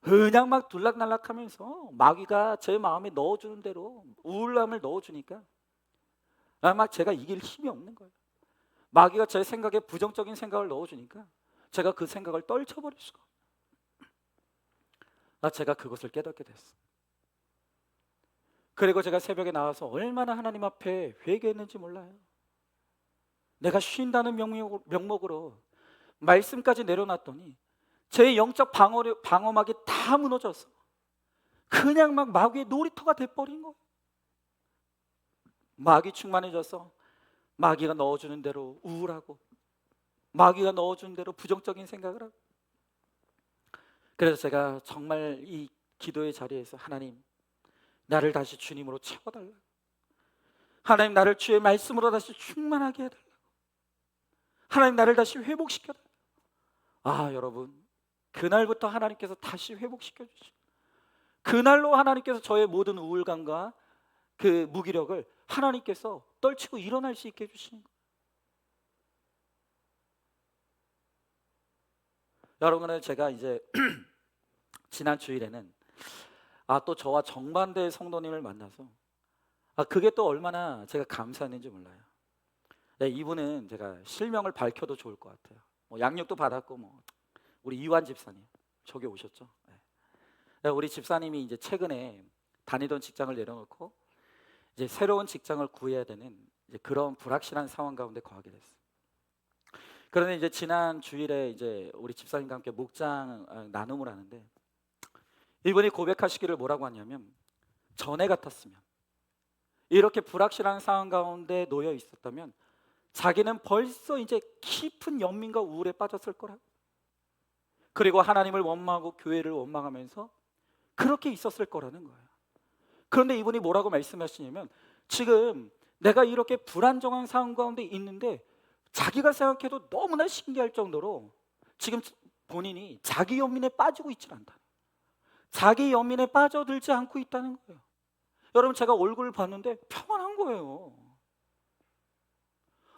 그냥 막 들락날락하면서 마귀가 제 마음에 넣어주는 대로 우울함을 넣어주니까 막 제가 이길 힘이 없는 거예요. 마귀가 제 생각에 부정적인 생각을 넣어주니까 제가 그 생각을 떨쳐버릴 수가 없어요. 제가 그것을 깨닫게 됐어요. 그리고 제가 새벽에 나와서 얼마나 하나님 앞에 회개했는지 몰라요. 내가 쉰다는 명목으로 말씀까지 내려놨더니 제 영적 방어막이 다 무너져서 그냥 막 마귀의 놀이터가 돼버린 거예요. 마귀 충만해져서 마귀가 넣어주는 대로 우울하고 마귀가 넣어주는 대로 부정적인 생각을 하고, 그래서 제가 정말 이 기도의 자리에서 하나님, 나를 다시 주님으로 채워달라. 하나님, 나를 주의 말씀으로 다시 충만하게 해달라. 하나님, 나를 다시 회복시켜달라. 여러분, 그날부터 하나님께서 다시 회복시켜 주시고, 그날로 하나님께서 저의 모든 우울감과 그 무기력을 하나님께서 떨치고 일어날 수 있게 해주시는 거예요. 여러분은 제가 이제 지난 주일에는 또 저와 정반대의 성도님을 만나서 그게 또 얼마나 제가 감사했는지 몰라요. 네, 이분은 제가 실명을 밝혀도 좋을 것 같아요. 양육도 받았고 우리 이완 집사님 저기 오셨죠. 네, 우리 집사님이 이제 최근에 다니던 직장을 내려놓고 이제 새로운 직장을 구해야 되는 이제 그런 불확실한 상황 가운데 거하게 됐어요. 그런데 이제 지난 주일에 이제 우리 집사님과 함께 목장 나눔을 하는데 이분이 고백하시기를 뭐라고 하냐면, 전에 같았으면, 이렇게 불확실한 상황 가운데 놓여 있었다면 자기는 벌써 이제 깊은 연민과 우울에 빠졌을 거라고, 그리고 하나님을 원망하고 교회를 원망하면서 그렇게 있었을 거라는 거예요. 그런데 이분이 뭐라고 말씀하시냐면, 지금 내가 이렇게 불안정한 상황 가운데 있는데 자기가 생각해도 너무나 신기할 정도로 지금 본인이 자기 연민에 빠지고 있지 않다. 자기 연민에 빠져들지 않고 있다는 거예요. 여러분, 제가 얼굴을 봤는데 평안한 거예요.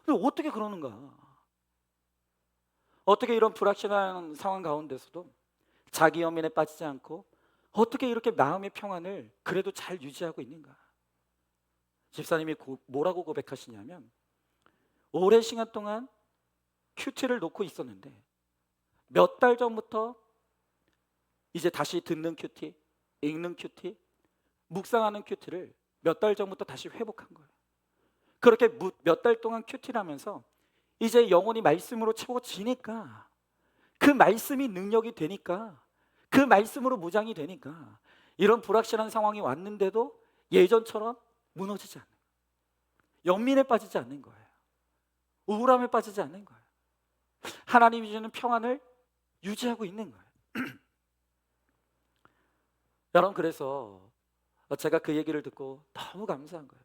근데 어떻게 그러는가? 어떻게 이런 불확실한 상황 가운데서도 자기 연민에 빠지지 않고 어떻게 이렇게 마음의 평안을 그래도 잘 유지하고 있는가? 집사님이 뭐라고 고백하시냐면 오랜 시간 동안 큐티를 놓고 있었는데 몇 달 전부터 이제 다시 듣는 큐티, 읽는 큐티, 묵상하는 큐티를 몇 달 전부터 다시 회복한 거예요. 그렇게 몇 달 동안 큐티를 하면서 이제 영혼이 말씀으로 채워지니까, 그 말씀이 능력이 되니까, 그 말씀으로 무장이 되니까 이런 불확실한 상황이 왔는데도 예전처럼 무너지지 않는 거예요. 연민에 빠지지 않는 거예요. 우울함에 빠지지 않는 거예요. 하나님이 주는 평안을 유지하고 있는 거예요. 여러분, 그래서 제가 그 얘기를 듣고 너무 감사한 거예요.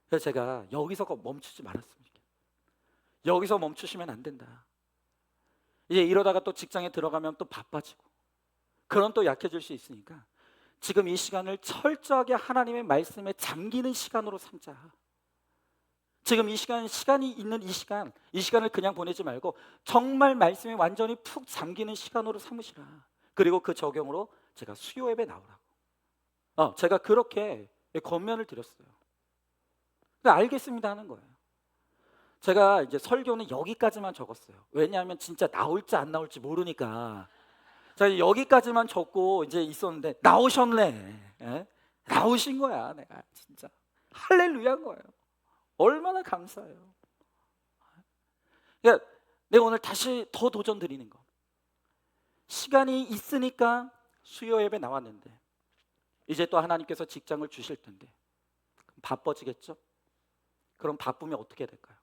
그래서 제가 여기서 멈추지 말았습니다. 여기서 멈추시면 안 된다. 이제 이러다가 또 직장에 들어가면 또 바빠지고, 그럼 또 약해질 수 있으니까 지금 이 시간을 철저하게 하나님의 말씀에 잠기는 시간으로 삼자. 지금 이 시간, 시간이 있는 이 시간을 그냥 보내지 말고 정말 말씀에 완전히 푹 잠기는 시간으로 삼으시라. 그리고 그 적용으로 제가 수요 예배 나오라고. 제가 그렇게 권면을 드렸어요. 알겠습니다 하는 거예요. 제가 이제 설교는 여기까지만 적었어요. 왜냐하면 진짜 나올지 안 나올지 모르니까. 자, 여기까지만 적고 이제 있었는데 나오셨네. 예? 나오신 거야. 내가 진짜 할렐루야인 거예요. 얼마나 감사해요. 그러니까 내가 오늘 다시 더 도전 드리는 거. 시간이 있으니까 수요 예배 나왔는데 이제 또 하나님께서 직장을 주실 텐데 그럼 바빠지겠죠? 그럼 바쁘면 어떻게 될까요?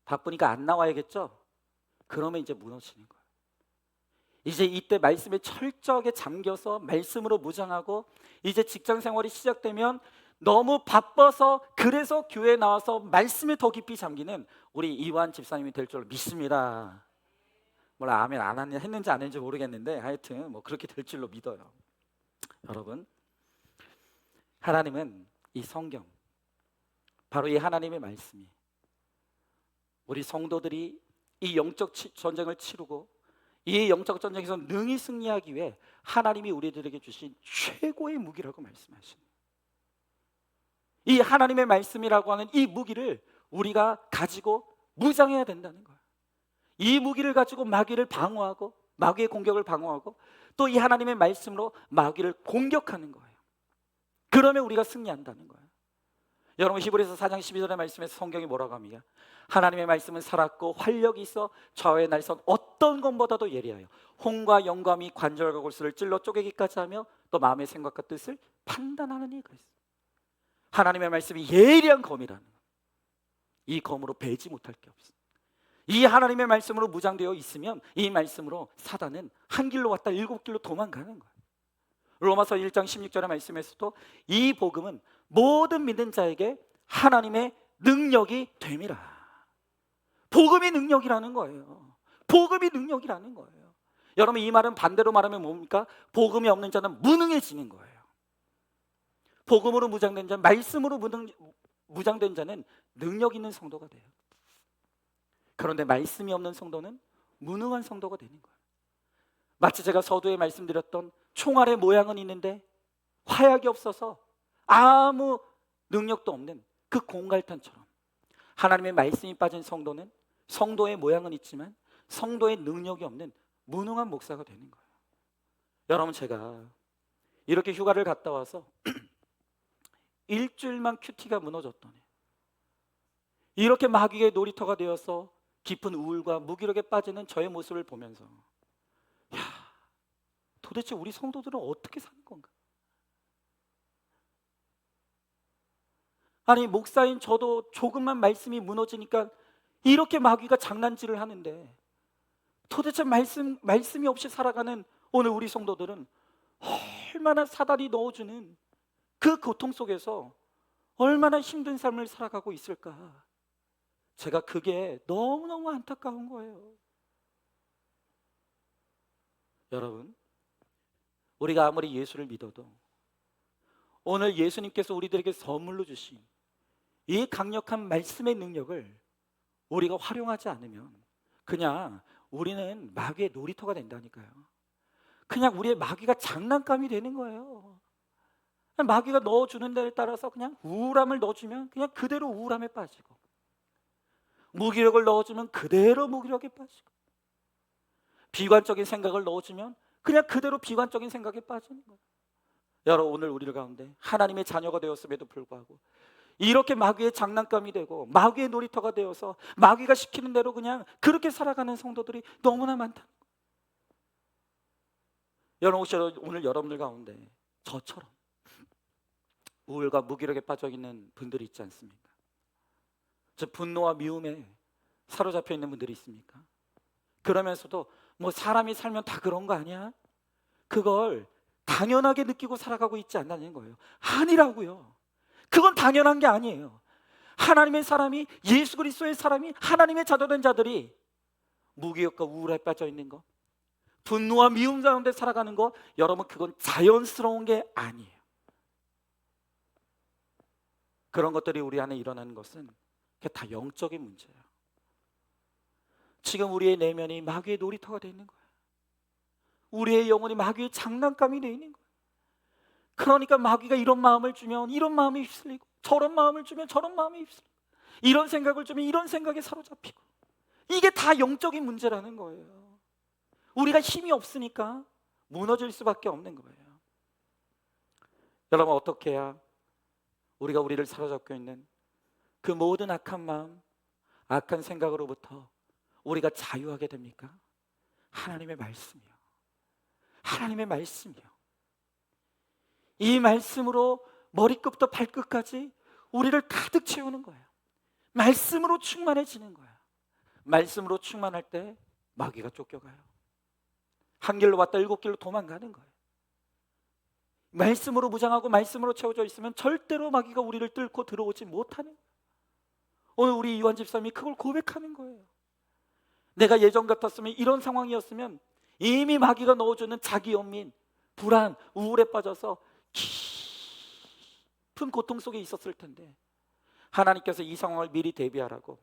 바쁘니까 안 나와야겠죠? 그러면 이제 무너지는 거예요. 이제 이때 말씀에 철저하게 잠겨서 말씀으로 무장하고 이제 직장 생활이 시작되면 너무 바빠서, 그래서 교회에 나와서 말씀에 더 깊이 잠기는 우리 이완 집사님이 될 줄 믿습니다. 몰라 아멘 안 했는지 안 했는지 모르겠는데 하여튼 뭐 그렇게 될 줄로 믿어요. 여러분, 하나님은 이 성경, 바로 이 하나님의 말씀이 우리 성도들이 이 영적 전쟁을 치르고 이 영적 전쟁에서 능히 승리하기 위해 하나님이 우리들에게 주신 최고의 무기라고 말씀하시는, 이 하나님의 말씀이라고 하는 이 무기를 우리가 가지고 무장해야 된다는 거예요. 이 무기를 가지고 마귀를 방어하고, 마귀의 공격을 방어하고, 또 이 하나님의 말씀으로 마귀를 공격하는 거예요. 그러면 우리가 승리한다는 거예요. 여러분, 히브리서 4장 12절의 말씀에서 성경이 뭐라고 합니까? 하나님의 말씀은 살았고 활력이 있어 좌우의 날선 어떤 것보다도 예리하여 혼과 영감이 관절과 골수를 찔러 쪼개기까지 하며 또 마음의 생각과 뜻을 판단하는 이가 있어요. 하나님의 말씀이 예리한 검이라는 거예요. 이 검으로 베지 못할 게 없어요. 이 하나님의 말씀으로 무장되어 있으면 이 말씀으로 사단은 한 길로 왔다 7길로 도망가는 거예요. 로마서 1장 16절의 말씀에서도 이 복음은 모든 믿는 자에게 하나님의 능력이 됨이라. 복음이 능력이라는 거예요. 복음이 능력이라는 거예요. 여러분, 이 말은 반대로 말하면 뭡니까? 복음이 없는 자는 무능해지는 거예요. 복음으로 무장된 자, 말씀으로 무장된 자는 능력 있는 성도가 돼요. 그런데 말씀이 없는 성도는 무능한 성도가 되는 거예요. 마치 제가 서두에 말씀드렸던 총알의 모양은 있는데 화약이 없어서 아무 능력도 없는 그 공갈탄처럼, 하나님의 말씀이 빠진 성도는 성도의 모양은 있지만 성도의 능력이 없는 무능한 목사가 되는 거예요. 여러분, 제가 이렇게 휴가를 갔다 와서 일주일만 큐티가 무너졌더니 이렇게 마귀의 놀이터가 되어서 깊은 우울과 무기력에 빠지는 저의 모습을 보면서, 야, 도대체 우리 성도들은 어떻게 사는 건가? 아니, 목사인 저도 조금만 말씀이 무너지니까 이렇게 마귀가 장난질을 하는데 도대체 말씀이 없이 살아가는 오늘 우리 성도들은 얼마나 사단이 넣어주는 그 고통 속에서 얼마나 힘든 삶을 살아가고 있을까? 제가 그게 너무너무 안타까운 거예요. 여러분, 우리가 아무리 예수를 믿어도 오늘 예수님께서 우리들에게 선물로 주신 이 강력한 말씀의 능력을 우리가 활용하지 않으면 그냥 우리는 마귀의 놀이터가 된다니까요. 그냥 우리의 마귀가 장난감이 되는 거예요. 마귀가 넣어주는 데에 따라서 그냥 우울함을 넣어주면 그냥 그대로 우울함에 빠지고, 무기력을 넣어주면 그대로 무기력에 빠지고, 비관적인 생각을 넣어주면 그냥 그대로 비관적인 생각에 빠지는 거예요. 여러분, 오늘 우리 가운데 하나님의 자녀가 되었음에도 불구하고 이렇게 마귀의 장난감이 되고 마귀의 놀이터가 되어서 마귀가 시키는 대로 그냥 그렇게 살아가는 성도들이 너무나 많다. 여러분, 혹시 오늘 여러분들 가운데 저처럼 우울과 무기력에 빠져 있는 분들이 있지 않습니까? 저 분노와 미움에 사로잡혀 있는 분들이 있습니까? 그러면서도 뭐 사람이 살면 다 그런 거 아니야? 그걸 당연하게 느끼고 살아가고 있지 않다는 거예요. 아니라고요. 그건 당연한 게 아니에요. 하나님의 사람이, 예수 그리스도의 사람이, 하나님의 자녀된 자들이 무기력과 우울에 빠져 있는 거, 분노와 미움 가운데 살아가는 거, 여러분, 그건 자연스러운 게 아니에요. 그런 것들이 우리 안에 일어나는 것은 그게 다 영적인 문제예요. 지금 우리의 내면이 마귀의 놀이터가 되어 있는 거예요. 우리의 영혼이 마귀의 장난감이 되어 있는 거예요. 그러니까 마귀가 이런 마음을 주면 이런 마음이 휩쓸리고, 저런 마음을 주면 저런 마음이 휩쓸리고, 이런 생각을 주면 이런 생각에 사로잡히고, 이게 다 영적인 문제라는 거예요. 우리가 힘이 없으니까 무너질 수밖에 없는 거예요. 여러분, 어떻게 해야 우리가 우리를 사로잡고 있는 그 모든 악한 마음, 악한 생각으로부터 우리가 자유하게 됩니까? 하나님의 말씀이요. 하나님의 말씀이요. 이 말씀으로 머리끝부터 발끝까지 우리를 가득 채우는 거예요. 말씀으로 충만해지는 거예요. 말씀으로 충만할 때 마귀가 쫓겨가요. 한 길로 왔다 7길로 도망가는 거예요. 말씀으로 무장하고 말씀으로 채워져 있으면 절대로 마귀가 우리를 뚫고 들어오지 못하는 거예요. 오늘 우리 이완 집사님이 그걸 고백하는 거예요. 내가 예전 같았으면, 이런 상황이었으면 이미 마귀가 넣어주는 자기 연민, 불안, 우울에 빠져서 깊은 고통 속에 있었을 텐데, 하나님께서 이 상황을 미리 대비하라고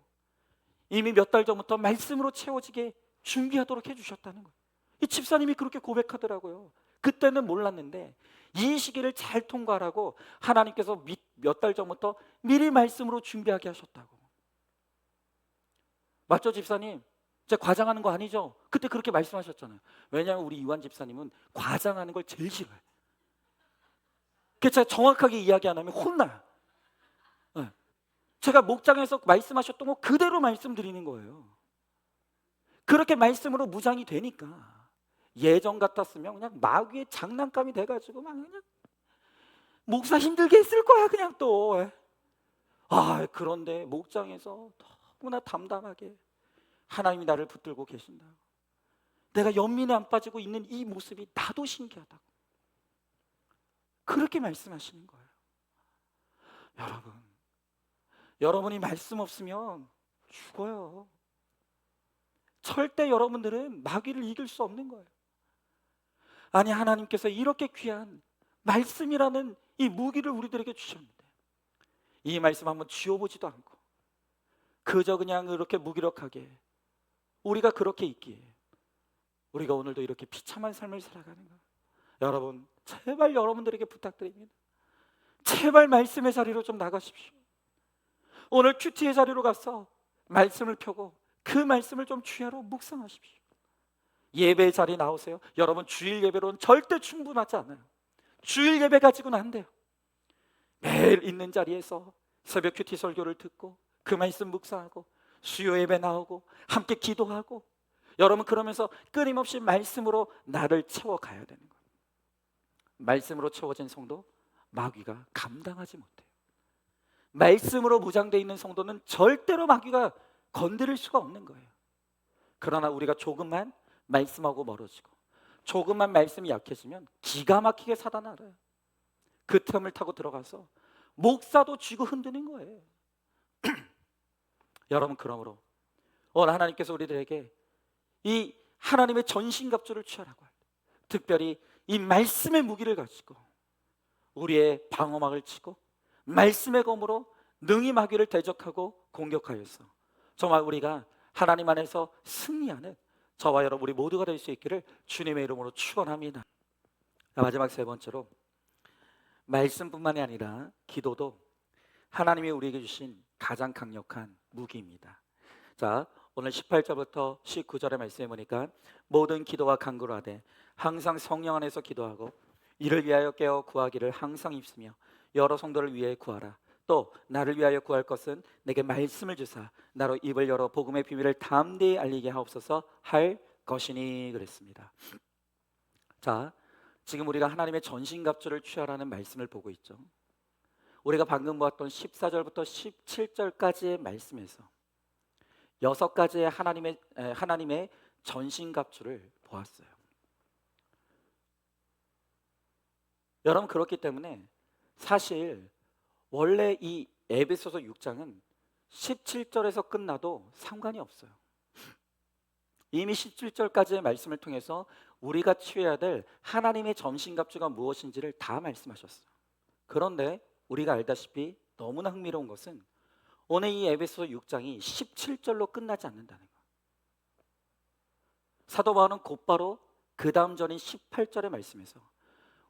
이미 몇 달 전부터 말씀으로 채워지게 준비하도록 해주셨다는 거예요. 이 집사님이 그렇게 고백하더라고요. 그때는 몰랐는데 이 시기를 잘 통과하라고 하나님께서 몇 달 전부터 미리 말씀으로 준비하게 하셨다고. 맞죠, 집사님? 제가 과장하는 거 아니죠? 그때 그렇게 말씀하셨잖아요. 왜냐하면 우리 이완 집사님은 과장하는 걸 제일 싫어해요. 그래서 제가 정확하게 이야기 안 하면 혼나요. 네. 제가 목장에서 말씀하셨던 거 그대로 말씀드리는 거예요. 그렇게 말씀으로 무장이 되니까, 예전 같았으면 그냥 마귀의 장난감이 돼가지고 막 그냥 목사 힘들게 했을 거야, 그냥 또. 그런데 목장에서 너무나 담담하게 하나님이 나를 붙들고 계신다. 내가 연민에 안 빠지고 있는 이 모습이 나도 신기하다고. 그렇게 말씀하시는 거예요. 여러분이 말씀 없으면 죽어요. 절대 여러분들은 마귀를 이길 수 없는 거예요. 아니, 하나님께서 이렇게 귀한 말씀이라는 이 무기를 우리들에게 주셨는데 이 말씀 한번 쥐어보지도 않고 그저 그냥 이렇게 무기력하게 우리가 그렇게 있기에 우리가 오늘도 이렇게 비참한 삶을 살아가는 거예요. 여러분, 제발 여러분들에게 부탁드립니다. 제발 말씀의 자리로 좀 나가십시오. 오늘 큐티의 자리로 가서 말씀을 펴고 그 말씀을 좀 주야로 묵상하십시오. 예배 자리 나오세요. 여러분, 주일 예배로는 절대 충분하지 않아요. 주일 예배 가지고는 안 돼요. 매일 있는 자리에서 새벽 큐티 설교를 듣고 그 말씀 묵상하고 수요 예배 나오고 함께 기도하고, 여러분 그러면서 끊임없이 말씀으로 나를 채워가야 되는 거예요. 말씀으로 채워진 성도 마귀가 감당하지 못해요. 말씀으로 무장되어 있는 성도는 절대로 마귀가 건드릴 수가 없는 거예요. 그러나 우리가 조금만 말씀하고 멀어지고 조금만 말씀이 약해지면 기가 막히게 사단을 알아요. 그 틈을 타고 들어가서 목사도 쥐고 흔드는 거예요. 여러분, 그러므로 오늘 하나님께서 우리들에게 이 하나님의 전신갑주를 취하라고 해요. 특별히 이 말씀의 무기를 가지고 우리의 방어막을 치고 말씀의 검으로 능히 마귀를 대적하고 공격하여서 정말 우리가 하나님 안에서 승리하는 저와 여러분 우리 모두가 될 수 있기를 주님의 이름으로 축원합니다. 마지막 세 번째로, 말씀뿐만이 아니라 기도도 하나님이 우리에게 주신 가장 강력한 무기입니다. 자, 오늘 18절부터 19절의 말씀에 보니까 모든 기도와 간구를 하되 항상 성령 안에서 기도하고 이를 위하여 깨어 구하기를 항상 입으며 여러 성도를 위해 구하라. 또 나를 위하여 구할 것은 내게 말씀을 주사 나로 입을 열어 복음의 비밀을 담대히 알리게 하옵소서 할 것이니 그랬습니다. 자, 지금 우리가 하나님의 전신갑주를 취하라는 말씀을 보고 있죠. 우리가 방금 보았던 14절부터 17절까지의 말씀에서 6가지의 하나님의 전신갑주를 보았어요. 여러분, 그렇기 때문에 사실 원래 이 에베소서 6장은 17절에서 끝나도 상관이 없어요. 이미 17절까지의 말씀을 통해서 우리가 취해야 될 하나님의 전신갑주가 무엇인지를 다 말씀하셨어요. 그런데 우리가 알다시피 너무나 흥미로운 것은 오늘 이 에베소서 6장이 17절로 끝나지 않는다는 거예요. 사도 바울은 곧바로 그 다음 절인 18절의 말씀에서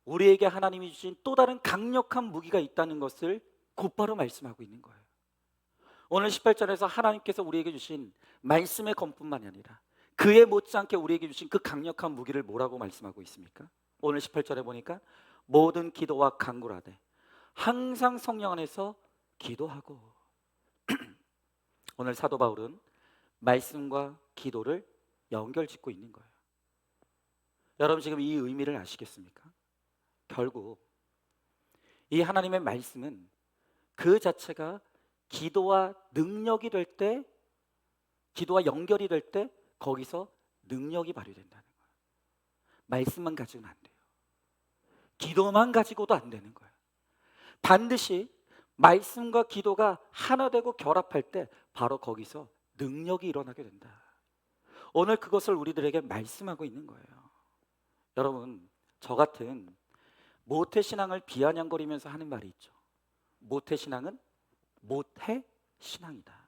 우리에게 하나님이 주신 또 다른 강력한 무기가 있다는 것을 곧바로 말씀하고 있는 거예요. 오늘 18절에서 하나님께서 우리에게 주신 말씀의 검뿐만이 아니라 그에 못지않게 우리에게 주신 그 강력한 무기를 뭐라고 말씀하고 있습니까? 오늘 18절에 보니까 모든 기도와 간구를 하되 항상 성령 안에서 기도하고 오늘 사도 바울은 말씀과 기도를 연결짓고 있는 거예요. 여러분, 지금 이 의미를 아시겠습니까? 결국 이 하나님의 말씀은 그 자체가 기도와 능력이 될 때, 기도와 연결이 될 때 거기서 능력이 발휘된다는 거예요. 말씀만 가지고는 안 돼요. 기도만 가지고도 안 되는 거예요. 반드시 말씀과 기도가 하나 되고 결합할 때 바로 거기서 능력이 일어나게 된다. 오늘 그것을 우리들에게 말씀하고 있는 거예요. 여러분, 저 같은 모태신앙을 비아냥거리면서 하는 말이 있죠. 모태신앙은 모태신앙이다.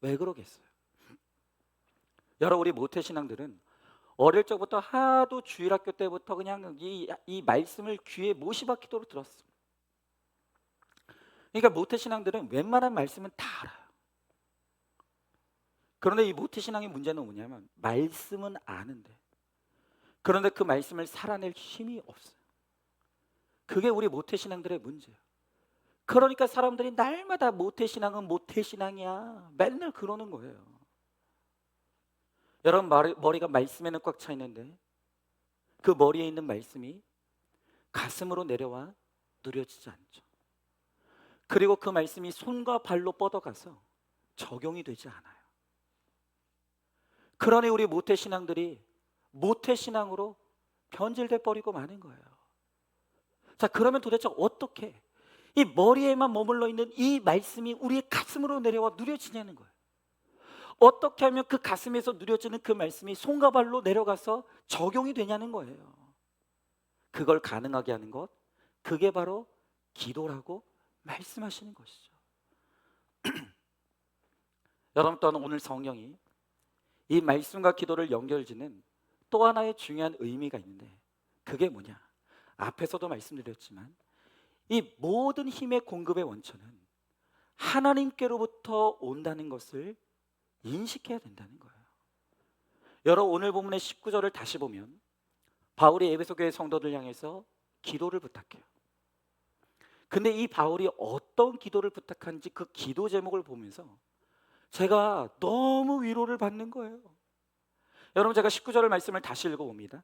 왜 그러겠어요? 여러분, 우리 모태신앙들은 어릴 적부터 하도 주일학교 때부터 그냥 이 말씀을 귀에 못이박히도록 들었어요. 그러니까 모태신앙들은 웬만한 말씀은 다 알아요. 그런데 이 모태신앙의 문제는 뭐냐면 말씀은 아는데 그런데 그 말씀을 살아낼 힘이 없어요. 그게 우리 모태신앙들의 문제예요. 그러니까 사람들이 날마다 모태신앙은 모태신앙이야 맨날 그러는 거예요. 여러분, 머리가 말씀에는 꽉 차 있는데 그 머리에 있는 말씀이 가슴으로 내려와 누려지지 않죠. 그리고 그 말씀이 손과 발로 뻗어가서 적용이 되지 않아요. 그러니 우리 모태신앙들이 모태신앙으로 변질돼 버리고 마는 거예요. 자, 그러면 도대체 어떻게 이 머리에만 머물러 있는 이 말씀이 우리의 가슴으로 내려와 누려지냐는 거예요. 어떻게 하면 그 가슴에서 누려지는 그 말씀이 손과 발로 내려가서 적용이 되냐는 거예요. 그걸 가능하게 하는 것, 그게 바로 기도라고 말씀하시는 것이죠. 여러분, 또한 오늘 성령이 이 말씀과 기도를 연결짓는 또 하나의 중요한 의미가 있는데 그게 뭐냐? 앞에서도 말씀드렸지만 이 모든 힘의 공급의 원천은 하나님께로부터 온다는 것을 인식해야 된다는 거예요. 여러분, 오늘 본문의 19절을 다시 보면 바울이 에베소 교회 성도들 향해서 기도를 부탁해요. 근데 이 바울이 어떤 기도를 부탁하는지 그 기도 제목을 보면서 제가 너무 위로를 받는 거예요. 여러분, 제가 19절의 말씀을 다시 읽어봅니다.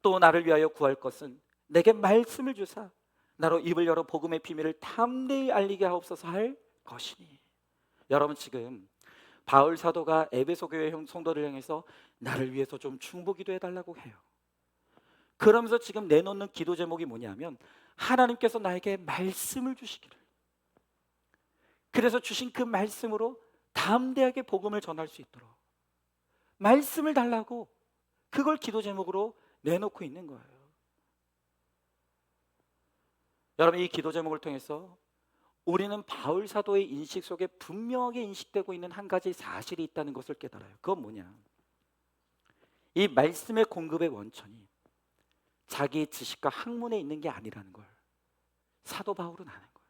또 나를 위하여 구할 것은 내게 말씀을 주사 나로 입을 열어 복음의 비밀을 담대히 알리게 하옵소서 할 것이니. 여러분, 지금 바울 사도가 에베소 교회 성도들 향해서 나를 위해서 좀 중보기도 해달라고 해요. 그러면서 지금 내놓는 기도 제목이 뭐냐면 하나님께서 나에게 말씀을 주시기를, 그래서 주신 그 말씀으로 담대하게 복음을 전할 수 있도록 말씀을 달라고 그걸 기도 제목으로 내놓고 있는 거예요. 여러분, 이 기도 제목을 통해서 우리는 바울 사도의 인식 속에 분명하게 인식되고 있는 한 가지 사실이 있다는 것을 깨달아요. 그건 뭐냐? 이 말씀의 공급의 원천이 자기 지식과 학문에 있는 게 아니라는 걸 사도 바울은 아는 거예요.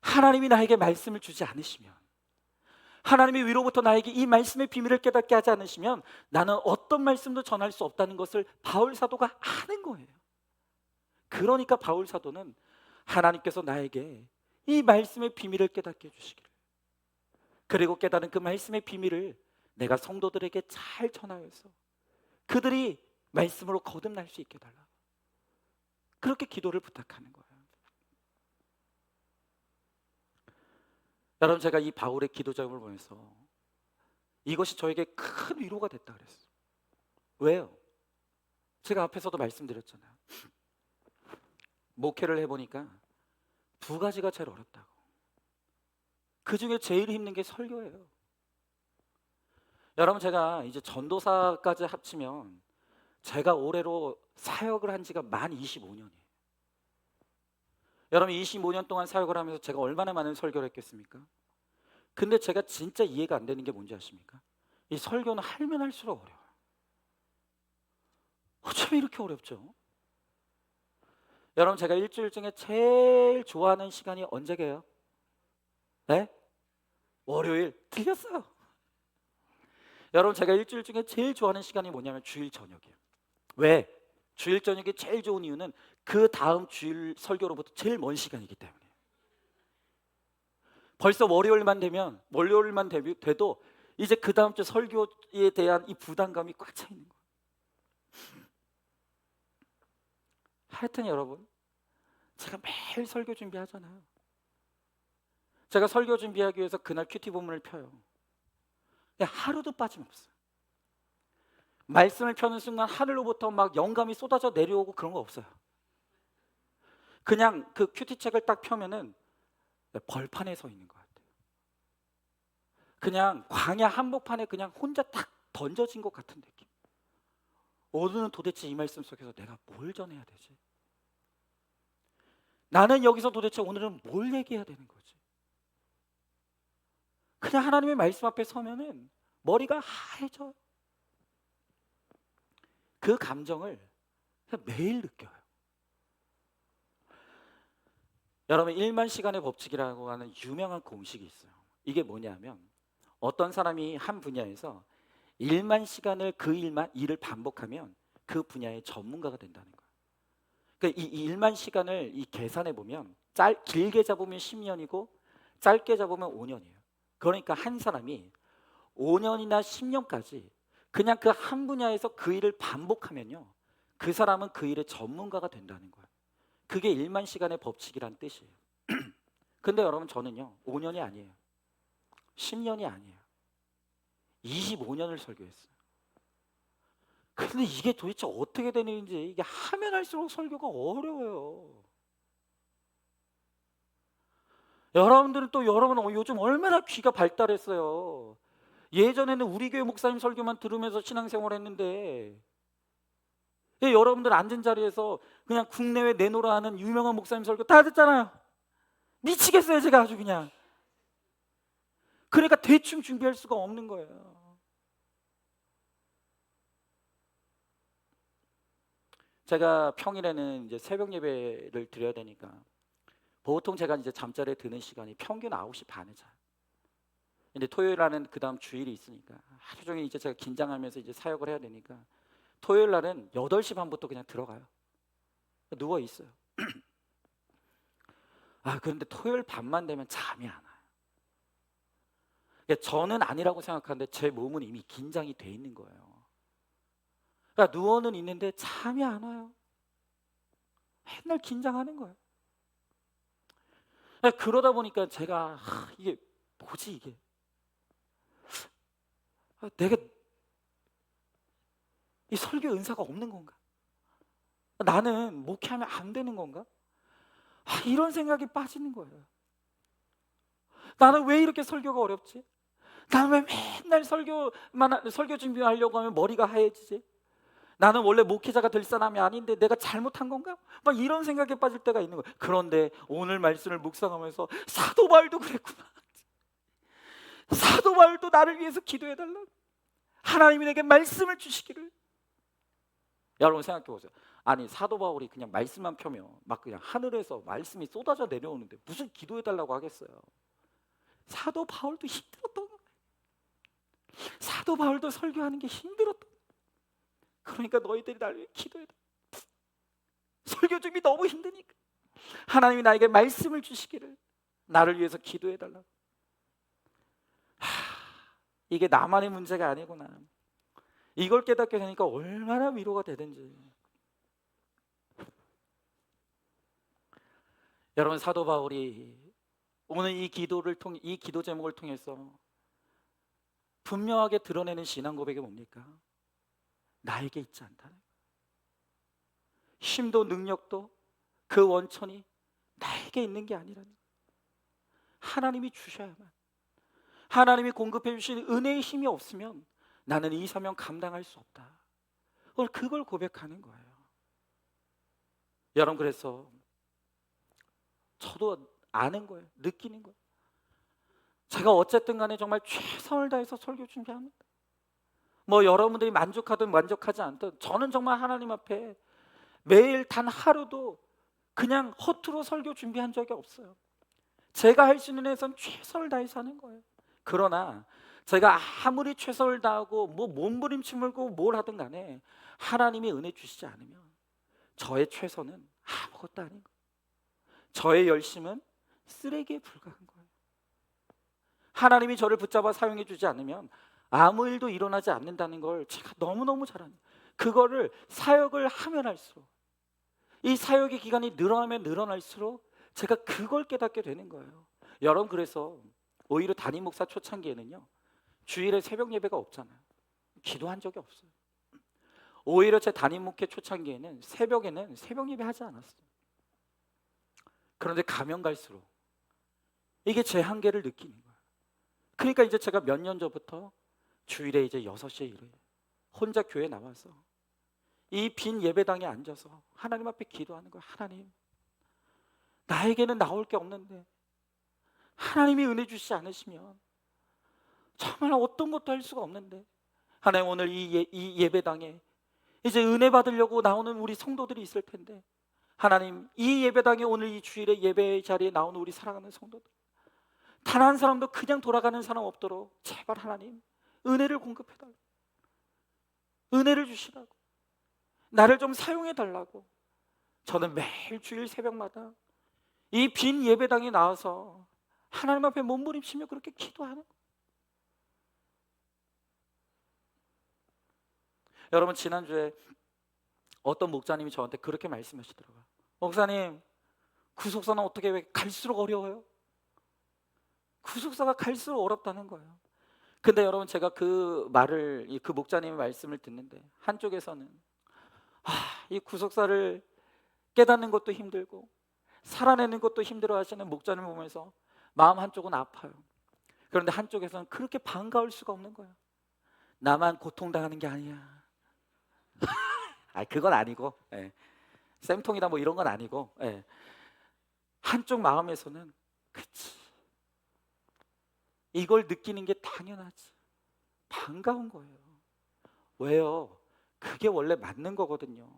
하나님이 나에게 말씀을 주지 않으시면, 하나님이 위로부터 나에게 이 말씀의 비밀을 깨닫게 하지 않으시면 나는 어떤 말씀도 전할 수 없다는 것을 바울 사도가 아는 거예요. 그러니까 바울 사도는 하나님께서 나에게 이 말씀의 비밀을 깨닫게 해주시기를, 그리고 깨달은 그 말씀의 비밀을 내가 성도들에게 잘 전하여서 그들이 말씀으로 거듭날 수 있게 달라, 그렇게 기도를 부탁하는 거예요. 여러분, 제가 이 바울의 기도 자금을 보면서 이것이 저에게 큰 위로가 됐다 그랬어요. 왜요? 제가 앞에서도 말씀드렸잖아요. 목회를 해보니까 두 가지가 제일 어렵다고. 그 중에 제일 힘든 게 설교예요. 여러분, 제가 이제 전도사까지 합치면 제가 올해로 사역을 한 지가 만 25년이에요. 여러분, 25년 동안 사역을 하면서 제가 얼마나 많은 설교를 했겠습니까? 근데 제가 진짜 이해가 안 되는 게 뭔지 아십니까? 이 설교는 하면 할수록 어려워요. 어쩜 이렇게 어렵죠? 여러분, 제가 일주일 중에 제일 좋아하는 시간이 언제게요? 네? 월요일. 틀렸어요. 여러분, 제가 일주일 중에 제일 좋아하는 시간이 뭐냐면 주일 저녁이에요. 왜? 주일 저녁이 제일 좋은 이유는 그 다음 주일 설교로부터 제일 먼 시간이기 때문에. 벌써 월요일만 돼도 이제 그 다음 주 설교에 대한 이 부담감이 꽉 차 있는 거예요. 하여튼 여러분, 제가 매일 설교 준비하잖아요. 제가 설교 준비하기 위해서 그날 큐티 본문을 펴요. 그냥 하루도 빠짐없어요. 말씀을 펴는 순간 하늘로부터 막 영감이 쏟아져 내려오고 그런 거 없어요. 그냥 그 큐티 책을 딱 펴면은 벌판에 서 있는 것 같아요. 그냥 광야 한복판에 그냥 혼자 딱 던져진 것 같은 느낌. 오늘은 도대체 이 말씀 속에서 내가 뭘 전해야 되지? 나는 여기서 도대체 오늘은 뭘 얘기해야 되는 거지? 그냥 하나님의 말씀 앞에 서면은 머리가 하얘져요. 그 감정을 매일 느껴요. 여러분, 1만 시간의 법칙이라고 하는 유명한 공식이 있어요. 이게 뭐냐면 어떤 사람이 한 분야에서 1만 시간을 그 일을 반복하면 그 분야의 전문가가 된다는 거예요. 그러니까 이 1만 시간을 이 계산해 보면 길게 잡으면 10년이고 짧게 잡으면 5년이에요. 그러니까 한 사람이 5년이나 10년까지 그냥 그 한 분야에서 그 일을 반복하면요, 그 사람은 그 일의 전문가가 된다는 거예요. 그게 1만 시간의 법칙이란 뜻이에요. 근데 여러분, 저는요 5년이 아니에요, 10년이 아니에요, 25년을 설교했어요. 근데 이게 도대체 어떻게 되는 일인지, 이게 하면 할수록 설교가 어려워요. 여러분들은 또 요즘 얼마나 귀가 발달했어요. 예전에는 우리 교회 목사님 설교만 들으면서 신앙생활 했는데, 여러분들 앉은 자리에서 그냥 국내외 내노라 하는 유명한 목사님 설교 다 듣잖아요. 미치겠어요, 제가 아주 그냥. 그러니까 대충 준비할 수가 없는 거예요. 제가 평일에는 이제 새벽 예배를 드려야 되니까 보통 제가 이제 잠자리에 드는 시간이 평균 9시 반에 자요. 근데 토요일 날은 그 다음 주일이 있으니까 하루 종일 이제 제가 긴장하면서 이제 사역을 해야 되니까 토요일 날은 8시 반부터 그냥 들어가요. 누워 있어요. 그런데 토요일 밤만 되면 잠이 안 와요. 그러니까 저는 아니라고 생각하는데 제 몸은 이미 긴장이 돼 있는 거예요. 그러니까 누워는 있는데 잠이 안 와요. 맨날 긴장하는 거예요. 그러다 보니까 제가 이게 뭐지 이게? 내가 이 설교 은사가 없는 건가? 나는 목회하면 안 되는 건가? 이런 생각이 빠지는 거예요. 나는 왜 이렇게 설교가 어렵지? 나는 왜 맨날 설교 준비하려고 하면 머리가 하얘지지? 나는 원래 목회자가 될 사람이 아닌데 내가 잘못한 건가? 막 이런 생각에 빠질 때가 있는 거예요. 그런데 오늘 말씀을 묵상하면서 사도 바울도 그랬구나. 사도 바울도 나를 위해서 기도해달라. 하나님이 내게 말씀을 주시기를. 여러분 생각해 보세요. 아니 사도 바울이 그냥 말씀만 펴면 막 그냥 하늘에서 말씀이 쏟아져 내려오는데 무슨 기도해달라고 하겠어요. 사도 바울도 힘들었던 거예요. 사도 바울도 설교하는 게 힘들었던 거예요. 그러니까 너희들이 나를 위해 기도해라. 설교 준비 너무 힘드니까 하나님이 나에게 말씀을 주시기를 나를 위해서 기도해달라고. 이게 나만의 문제가 아니구나. 이걸 깨닫게 되니까 얼마나 위로가 되든지. 여러분, 사도 바울이 오늘 이 기도 제목을 통해서 분명하게 드러내는 신앙 고백이 뭡니까? 나에게 있지 않다는 거예요. 힘도 능력도 그 원천이 나에게 있는 게 아니라는 거예요. 하나님이 주셔야만, 하나님이 공급해 주신 은혜의 힘이 없으면 나는 이 사명 감당할 수 없다. 오늘 그걸 고백하는 거예요. 여러분, 그래서 저도 아는 거예요. 느끼는 거예요. 제가 어쨌든 간에 정말 최선을 다해서 설교 준비합니다. 뭐 여러분들이 만족하든 만족하지 않든 저는 정말 하나님 앞에 매일 단 하루도 그냥 허투루 설교 준비한 적이 없어요. 제가 할 수 있는 한에선 최선을 다해서 하는 거예요. 그러나 제가 아무리 최선을 다하고 뭐 몸부림치물고 뭘 하든 간에 하나님이 은혜 주시지 않으면 저의 최선은 아무것도 아닌 거예요. 저의 열심은 쓰레기에 불과한 거예요. 하나님이 저를 붙잡아 사용해 주지 않으면 아무 일도 일어나지 않는다는 걸 제가 너무너무 잘 압니다. 그거를 사역을 하면 할수록, 이 사역의 기간이 늘어나면 늘어날수록 제가 그걸 깨닫게 되는 거예요. 여러분, 그래서 오히려 담임 목사 초창기에는요, 주일에 새벽 예배가 없잖아요. 기도한 적이 없어요. 오히려 제 담임 목회 초창기에는 새벽에는 새벽 예배 하지 않았어요. 그런데 가면 갈수록 이게 제 한계를 느끼는 거예요. 그러니까 이제 제가 몇 년 전부터 주일에 이제 6시에 일어나요. 혼자 교회 나와서 이 빈 예배당에 앉아서 하나님 앞에 기도하는 거예요. 하나님, 나에게는 나올 게 없는데 하나님이 은혜 주시지 않으시면 정말 어떤 것도 할 수가 없는데, 하나님, 오늘 이 예배당에 이제 은혜 받으려고 나오는 우리 성도들이 있을 텐데, 하나님, 이 예배당에 오늘 이 주일에 예배 자리에 나오는 우리 사랑하는 성도들 단 한 사람도 그냥 돌아가는 사람 없도록 제발 하나님 은혜를 공급해달라고, 은혜를 주시라고, 나를 좀 사용해달라고. 저는 매일 주일 새벽마다 이 빈 예배당에 나와서 하나님 앞에 몸부림치며 그렇게 기도하는 거예요. 여러분, 지난주에 어떤 목사님이 저한테 그렇게 말씀하시더라고요. 목사님, 구속사는 어떻게 왜 갈수록 어려워요? 구속사가 갈수록 어렵다는 거예요. 근데 여러분, 제가 그 목사님의 말씀을 듣는데 한쪽에서는 이 구속사를 깨닫는 것도 힘들고 살아내는 것도 힘들어 하시는 목사님을 보면서 마음 한쪽은 아파요. 그런데 한쪽에서는 그렇게 반가울 수가 없는 거예요. 나만 고통당하는 게 아니야. 그건 아니고, 쌤통이다 뭐 이런 건 아니고, 한쪽 마음에서는 그치, 이걸 느끼는 게 당연하지, 반가운 거예요. 왜요? 그게 원래 맞는 거거든요.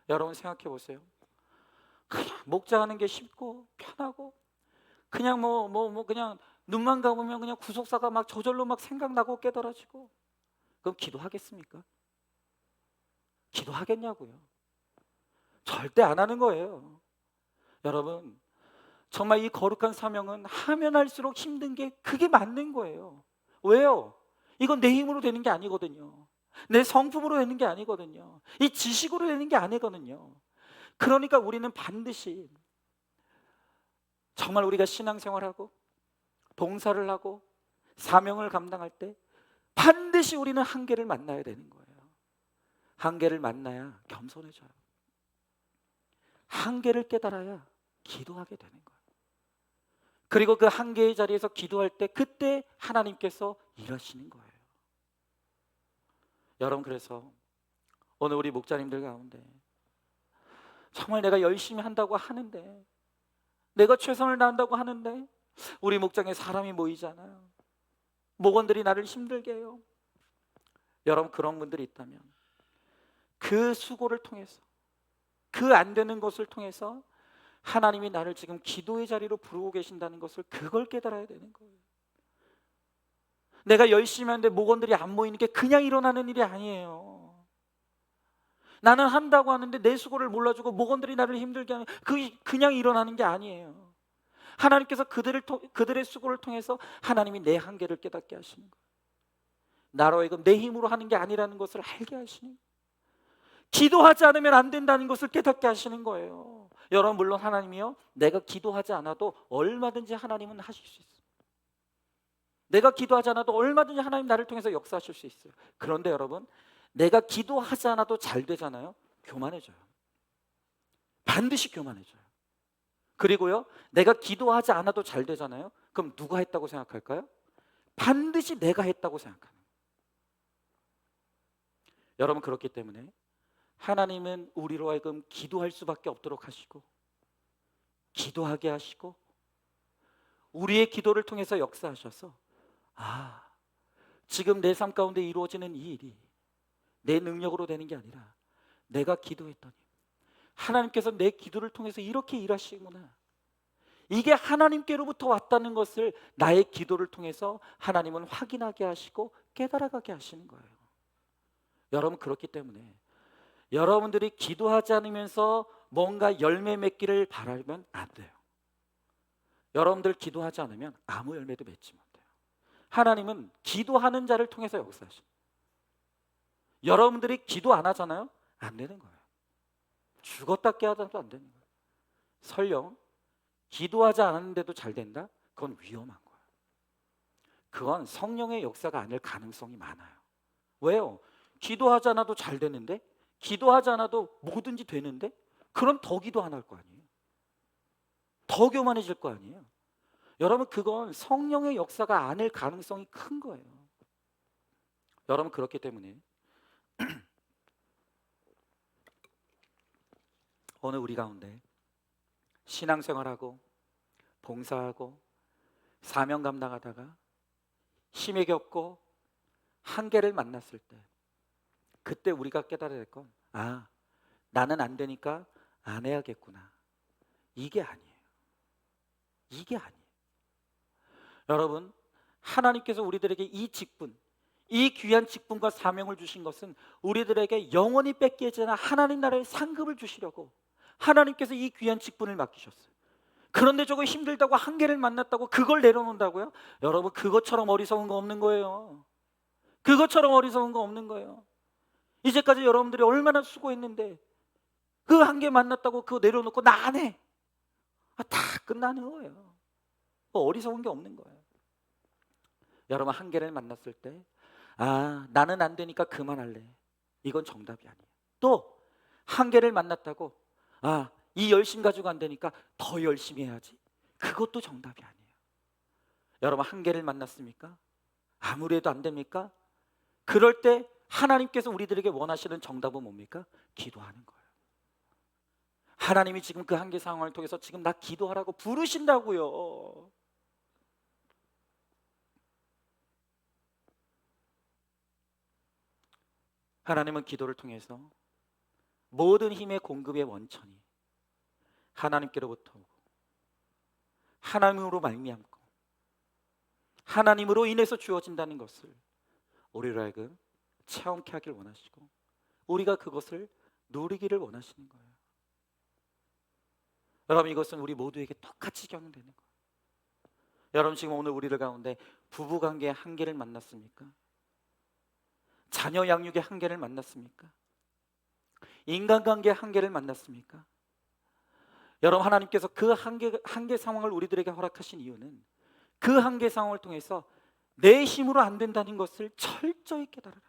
여러분, 생각해 보세요. 그냥 목자하는 게 쉽고 편하고 그냥 그냥 눈만 감으면 그냥 구속사가 막 저절로 막 생각나고 깨달아지고, 그럼 기도하겠습니까? 기도하겠냐고요? 절대 안 하는 거예요. 여러분, 정말 이 거룩한 사명은 하면 할수록 힘든 게 그게 맞는 거예요. 왜요? 이건 내 힘으로 되는 게 아니거든요. 내 성품으로 되는 게 아니거든요. 이 지식으로 되는 게 아니거든요. 그러니까 우리는 반드시 정말 우리가 신앙생활하고 봉사를 하고 사명을 감당할 때 반드시 우리는 한계를 만나야 되는 거예요. 한계를 만나야 겸손해져요. 한계를 깨달아야 기도하게 되는 거예요. 그리고 그 한계의 자리에서 기도할 때 그때 하나님께서 일하시는 거예요. 여러분, 그래서 오늘 우리 목자님들 가운데 정말 내가 열심히 한다고 하는데, 내가 최선을 다한다고 하는데 우리 목장에 사람이 모이잖아요. 목원들이 나를 힘들게 해요. 여러분, 그런 분들이 있다면 그 수고를 통해서 그 안 되는 것을 통해서 하나님이 나를 지금 기도의 자리로 부르고 계신다는 것을, 그걸 깨달아야 되는 거예요. 내가 열심히 하는데 목원들이 안 모이는 게 그냥 일어나는 일이 아니에요. 나는 한다고 하는데 내 수고를 몰라주고 목원들이 나를 힘들게 하는, 그냥 일어나는 게 아니에요. 하나님께서 그들의 수고를 통해서 하나님이 내 한계를 깨닫게 하시는 거예요. 나로 하여금 내 힘으로 하는 게 아니라는 것을 알게 하시는 거예요. 기도하지 않으면 안 된다는 것을 깨닫게 하시는 거예요. 여러분, 물론 하나님이요, 내가 기도하지 않아도 얼마든지 하나님은 하실 수 있어요. 내가 기도하지 않아도 얼마든지 하나님 나를 통해서 역사하실 수 있어요. 그런데 여러분, 내가 기도하지 않아도 잘 되잖아요. 교만해져요. 반드시 교만해져요. 그리고요, 내가 기도하지 않아도 잘 되잖아요. 그럼 누가 했다고 생각할까요? 반드시 내가 했다고 생각하는 거예요. 여러분, 그렇기 때문에 하나님은 우리로 하여금 기도할 수밖에 없도록 하시고, 기도하게 하시고, 우리의 기도를 통해서 역사하셔서, 지금 내 삶 가운데 이루어지는 이 일이 내 능력으로 되는 게 아니라 내가 기도했더니 하나님께서 내 기도를 통해서 이렇게 일하시구나, 이게 하나님께로부터 왔다는 것을 나의 기도를 통해서 하나님은 확인하게 하시고 깨달아가게 하시는 거예요. 여러분, 그렇기 때문에 여러분들이 기도하지 않으면서 뭔가 열매 맺기를 바라면 안 돼요. 여러분들 기도하지 않으면 아무 열매도 맺지 못해요. 하나님은 기도하는 자를 통해서 역사하셔요. 여러분들이 기도 안 하잖아요? 안 되는 거예요. 죽었다 깨어나도 안 되는 거예요. 설령 기도하지 않았는데도 잘 된다? 그건 위험한 거예요. 그건 성령의 역사가 아닐 가능성이 많아요. 왜요? 기도하지 않아도 잘 되는데, 기도하지 않아도 뭐든지 되는데, 그럼 더 기도 안 할 거 아니에요. 더 교만해질 거 아니에요. 여러분, 그건 성령의 역사가 아닐 가능성이 큰 거예요. 여러분, 그렇기 때문에 오늘 우리 가운데 신앙생활하고 봉사하고 사명 감당하다가 힘에 겹고 한계를 만났을 때, 그때 우리가 깨달아야 될 건, 나는 안 되니까 안 해야겠구나, 이게 아니에요. 이게 아니에요. 여러분, 하나님께서 우리들에게 이 직분, 이 귀한 직분과 사명을 주신 것은 우리들에게 영원히 뺏기지 않아 하나님 나라의 상급을 주시려고 하나님께서 이 귀한 직분을 맡기셨어요. 그런데 조금 힘들다고 한계를 만났다고 그걸 내려놓는다고요? 여러분, 그것처럼 어리석은 거 없는 거예요. 그것처럼 어리석은 거 없는 거예요. 이제까지 여러분들이 얼마나 수고했는데 그 한계 만났다고 그거 내려놓고 나 안 해, 다 끝나는 거예요. 어리석은 게 없는 거예요. 여러분, 한계를 만났을 때 나는 안 되니까 그만할래, 이건 정답이 아니에요. 또 한계를 만났다고 이 열심 가지고 안 되니까 더 열심히 해야지, 그것도 정답이 아니에요. 여러분, 한계를 만났습니까? 아무래도 안 됩니까? 그럴 때 하나님께서 우리들에게 원하시는 정답은 뭡니까? 기도하는 거예요. 하나님이 지금 그 한계 상황을 통해서 지금 나 기도하라고 부르신다고요. 하나님은 기도를 통해서 모든 힘의 공급의 원천이 하나님께로부터 오고 하나님으로 말미암고 하나님으로 인해서 주어진다는 것을 우리로 하여금 체험케 하길 원하시고, 우리가 그것을 누리기를 원하시는 거예요. 여러분, 이것은 우리 모두에게 똑같이 적용되는 거예요. 여러분, 지금 오늘 우리들 가운데 부부관계의 한계를 만났습니까? 자녀 양육의 한계를 만났습니까? 인간관계의 한계를 만났습니까? 여러분, 하나님께서 그 한계 상황을 우리들에게 허락하신 이유는 그 한계 상황을 통해서 내 힘으로 안 된다는 것을 철저히 깨달아라.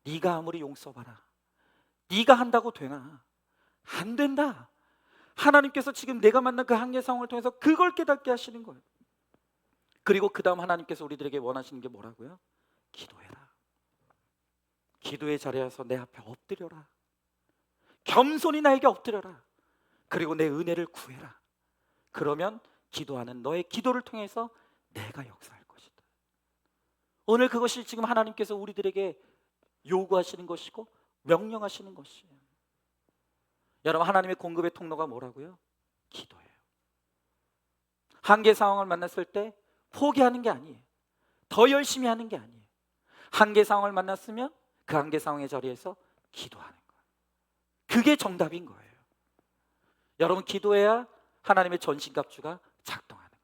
네가 아무리 용서봐라, 네가 한다고 되나? 안 된다. 하나님께서 지금 내가 만난 그 한계 상황을 통해서 그걸 깨닫게 하시는 거예요. 그리고 그 다음 하나님께서 우리들에게 원하시는 게 뭐라고요? 기도해라. 기도의 자리에 와서 내 앞에 엎드려라. 겸손히 나에게 엎드려라. 그리고 내 은혜를 구해라. 그러면 기도하는 너의 기도를 통해서 내가 역사할 것이다. 오늘 그것이 지금 하나님께서 우리들에게 요구하시는 것이고 명령하시는 것이에요. 여러분, 하나님의 공급의 통로가 뭐라고요? 기도예요. 한계 상황을 만났을 때 포기하는 게 아니에요. 더 열심히 하는 게 아니에요. 한계 상황을 만났으면 그 한계 상황의 자리에서 기도하는 거예요. 그게 정답인 거예요. 여러분, 기도해야 하나님의 전신갑주가 작동하는 거예요.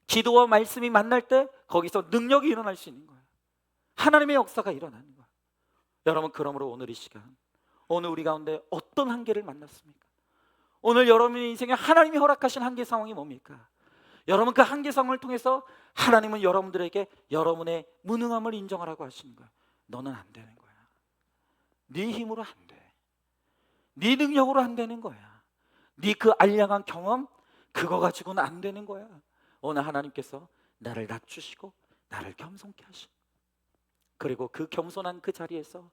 기도와 말씀이 만날 때 거기서 능력이 일어날 수 있는 거예요. 하나님의 역사가 일어나는 거예요. 여러분, 그러므로 오늘 이 시간, 오늘 우리 가운데 어떤 한계를 만났습니까? 오늘 여러분의 인생에 하나님이 허락하신 한계 상황이 뭡니까? 여러분, 그 한계 상황을 통해서 하나님은 여러분들에게 여러분의 무능함을 인정하라고 하시는 거예요. 너는 안 되는 거야. 네 힘으로 안 돼. 네 능력으로 안 되는 거야. 네 그 알량한 경험, 그거 가지고는 안 되는 거야. 오늘 하나님께서 나를 낮추시고 나를 겸손케 하시고, 그리고 그 겸손한 그 자리에서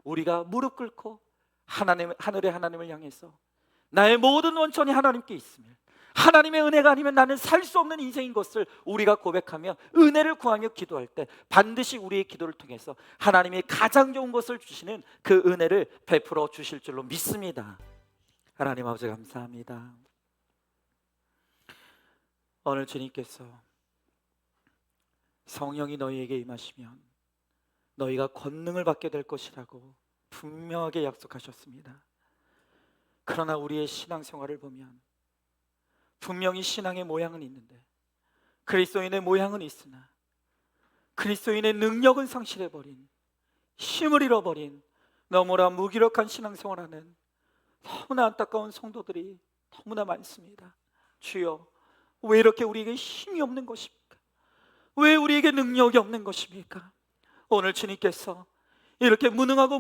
우리가 무릎 꿇고 하늘의 하나님을 향해서 나의 모든 원천이 하나님께 있음을, 하나님의 은혜가 아니면 나는 살 수 없는 인생인 것을 우리가 고백하며 은혜를 구하며 기도할 때 반드시 우리의 기도를 통해서 하나님이 가장 좋은 것을 주시는 그 은혜를 베풀어 주실 줄로 믿습니다. 하나님 아버지, 감사합니다. 오늘 주님께서 성령이 너희에게 임하시면 너희가 권능을 받게 될 것이라고 분명하게 약속하셨습니다. 그러나 우리의 신앙생활을 보면 분명히 신앙의 모양은 있는데, 그리스도인의 모양은 있으나 그리스도인의 능력은 상실해버린, 힘을 잃어버린 너무나 무기력한 신앙생활하는 너무나 안타까운 성도들이 너무나 많습니다. 주여, 왜 이렇게 우리에게 힘이 없는 것입니까? 왜 우리에게 능력이 없는 것입니까? 오늘 주님께서 이렇게 무능하고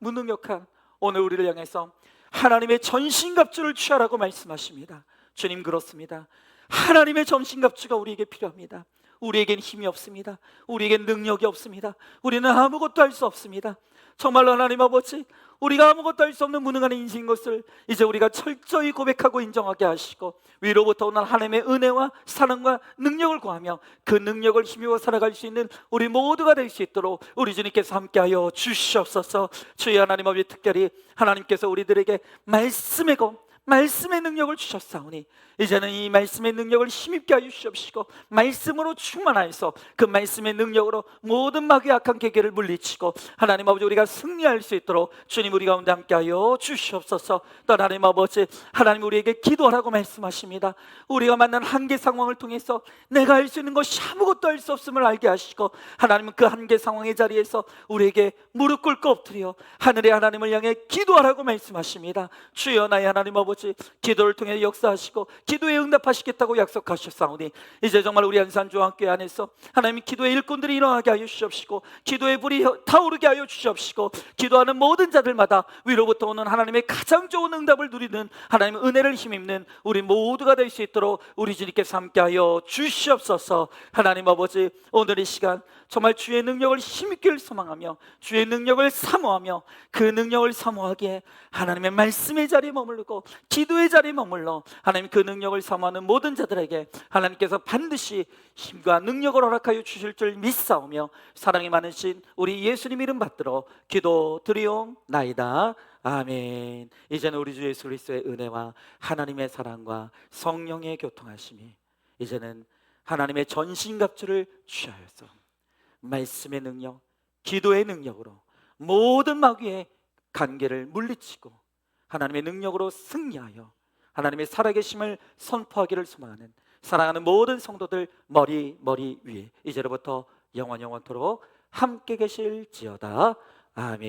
무능력한 오늘 우리를 향해서 하나님의 전신갑주를 취하라고 말씀하십니다. 주님, 그렇습니다. 하나님의 전신갑주가 우리에게 필요합니다. 우리에겐 힘이 없습니다. 우리에겐 능력이 없습니다. 우리는 아무것도 할 수 없습니다. 정말로 하나님 아버지, 우리가 아무것도 할 수 없는 무능한 인생인 것을 이제 우리가 철저히 고백하고 인정하게 하시고, 위로부터 오는 하나님의 은혜와 사랑과 능력을 구하며 그 능력을 힘입어 살아갈 수 있는 우리 모두가 될 수 있도록 우리 주님께서 함께하여 주시옵소서. 주의 하나님 아버지, 특별히 하나님께서 우리들에게 말씀의 능력을 주셨사오니 이제는 이 말씀의 능력을 힘입게 하여 주시옵시고, 말씀으로 충만하여서 그 말씀의 능력으로 모든 마귀의 악한 계계를 물리치고 하나님 아버지, 우리가 승리할 수 있도록 주님 우리 가운데 함께하여 주시옵소서. 또 하나님 아버지, 하나님 우리에게 기도하라고 말씀하십니다. 우리가 만난 한계 상황을 통해서 내가 할 수 있는 것이 아무것도 할 수 없음을 알게 하시고, 하나님은 그 한계 상황의 자리에서 우리에게 무릎 꿇고 엎드려 하늘의 하나님을 향해 기도하라고 말씀하십니다. 주여, 나의 하나님 아버지, 기도를 통해 역사하시고 기도에 응답하시겠다고 약속하셨사오니 이제 정말 우리 안산중앙교회 안에서 하나님 기도의 일꾼들이 일어나게 하여 주시옵시고, 기도의 불이 타오르게 하여 주시옵시고, 기도하는 모든 자들마다 위로부터 오는 하나님의 가장 좋은 응답을 누리는 하나님의 은혜를 힘입는 우리 모두가 될 수 있도록 우리 주님께서 함께하여 주시옵소서. 하나님 아버지, 오늘 이 시간 정말 주의 능력을 힘있기를 소망하며 주의 능력을 사모하며 그 능력을 사모하기에 하나님의 말씀의 자리에 머물고 기도의 자리에 머물러 하나님 그 능력을 사모하는 모든 자들에게 하나님께서 반드시 힘과 능력을 허락하여 주실 줄 믿사오며 사랑이 많으신 우리 예수님 이름 받들어 기도드리옵나이다. 아멘. 이제는 우리 주 예수 그리스도의 은혜와 하나님의 사랑과 성령의 교통하심이 이제는 하나님의 전신갑주를 취하여서 말씀의 능력, 기도의 능력으로 모든 마귀의 관계를 물리치고 하나님의 능력으로 승리하여 하나님의 살아계심을 선포하기를 소망하는 사랑하는 모든 성도들 머리 위에 이제로부터 영원토록 함께 계실지어다. 아멘.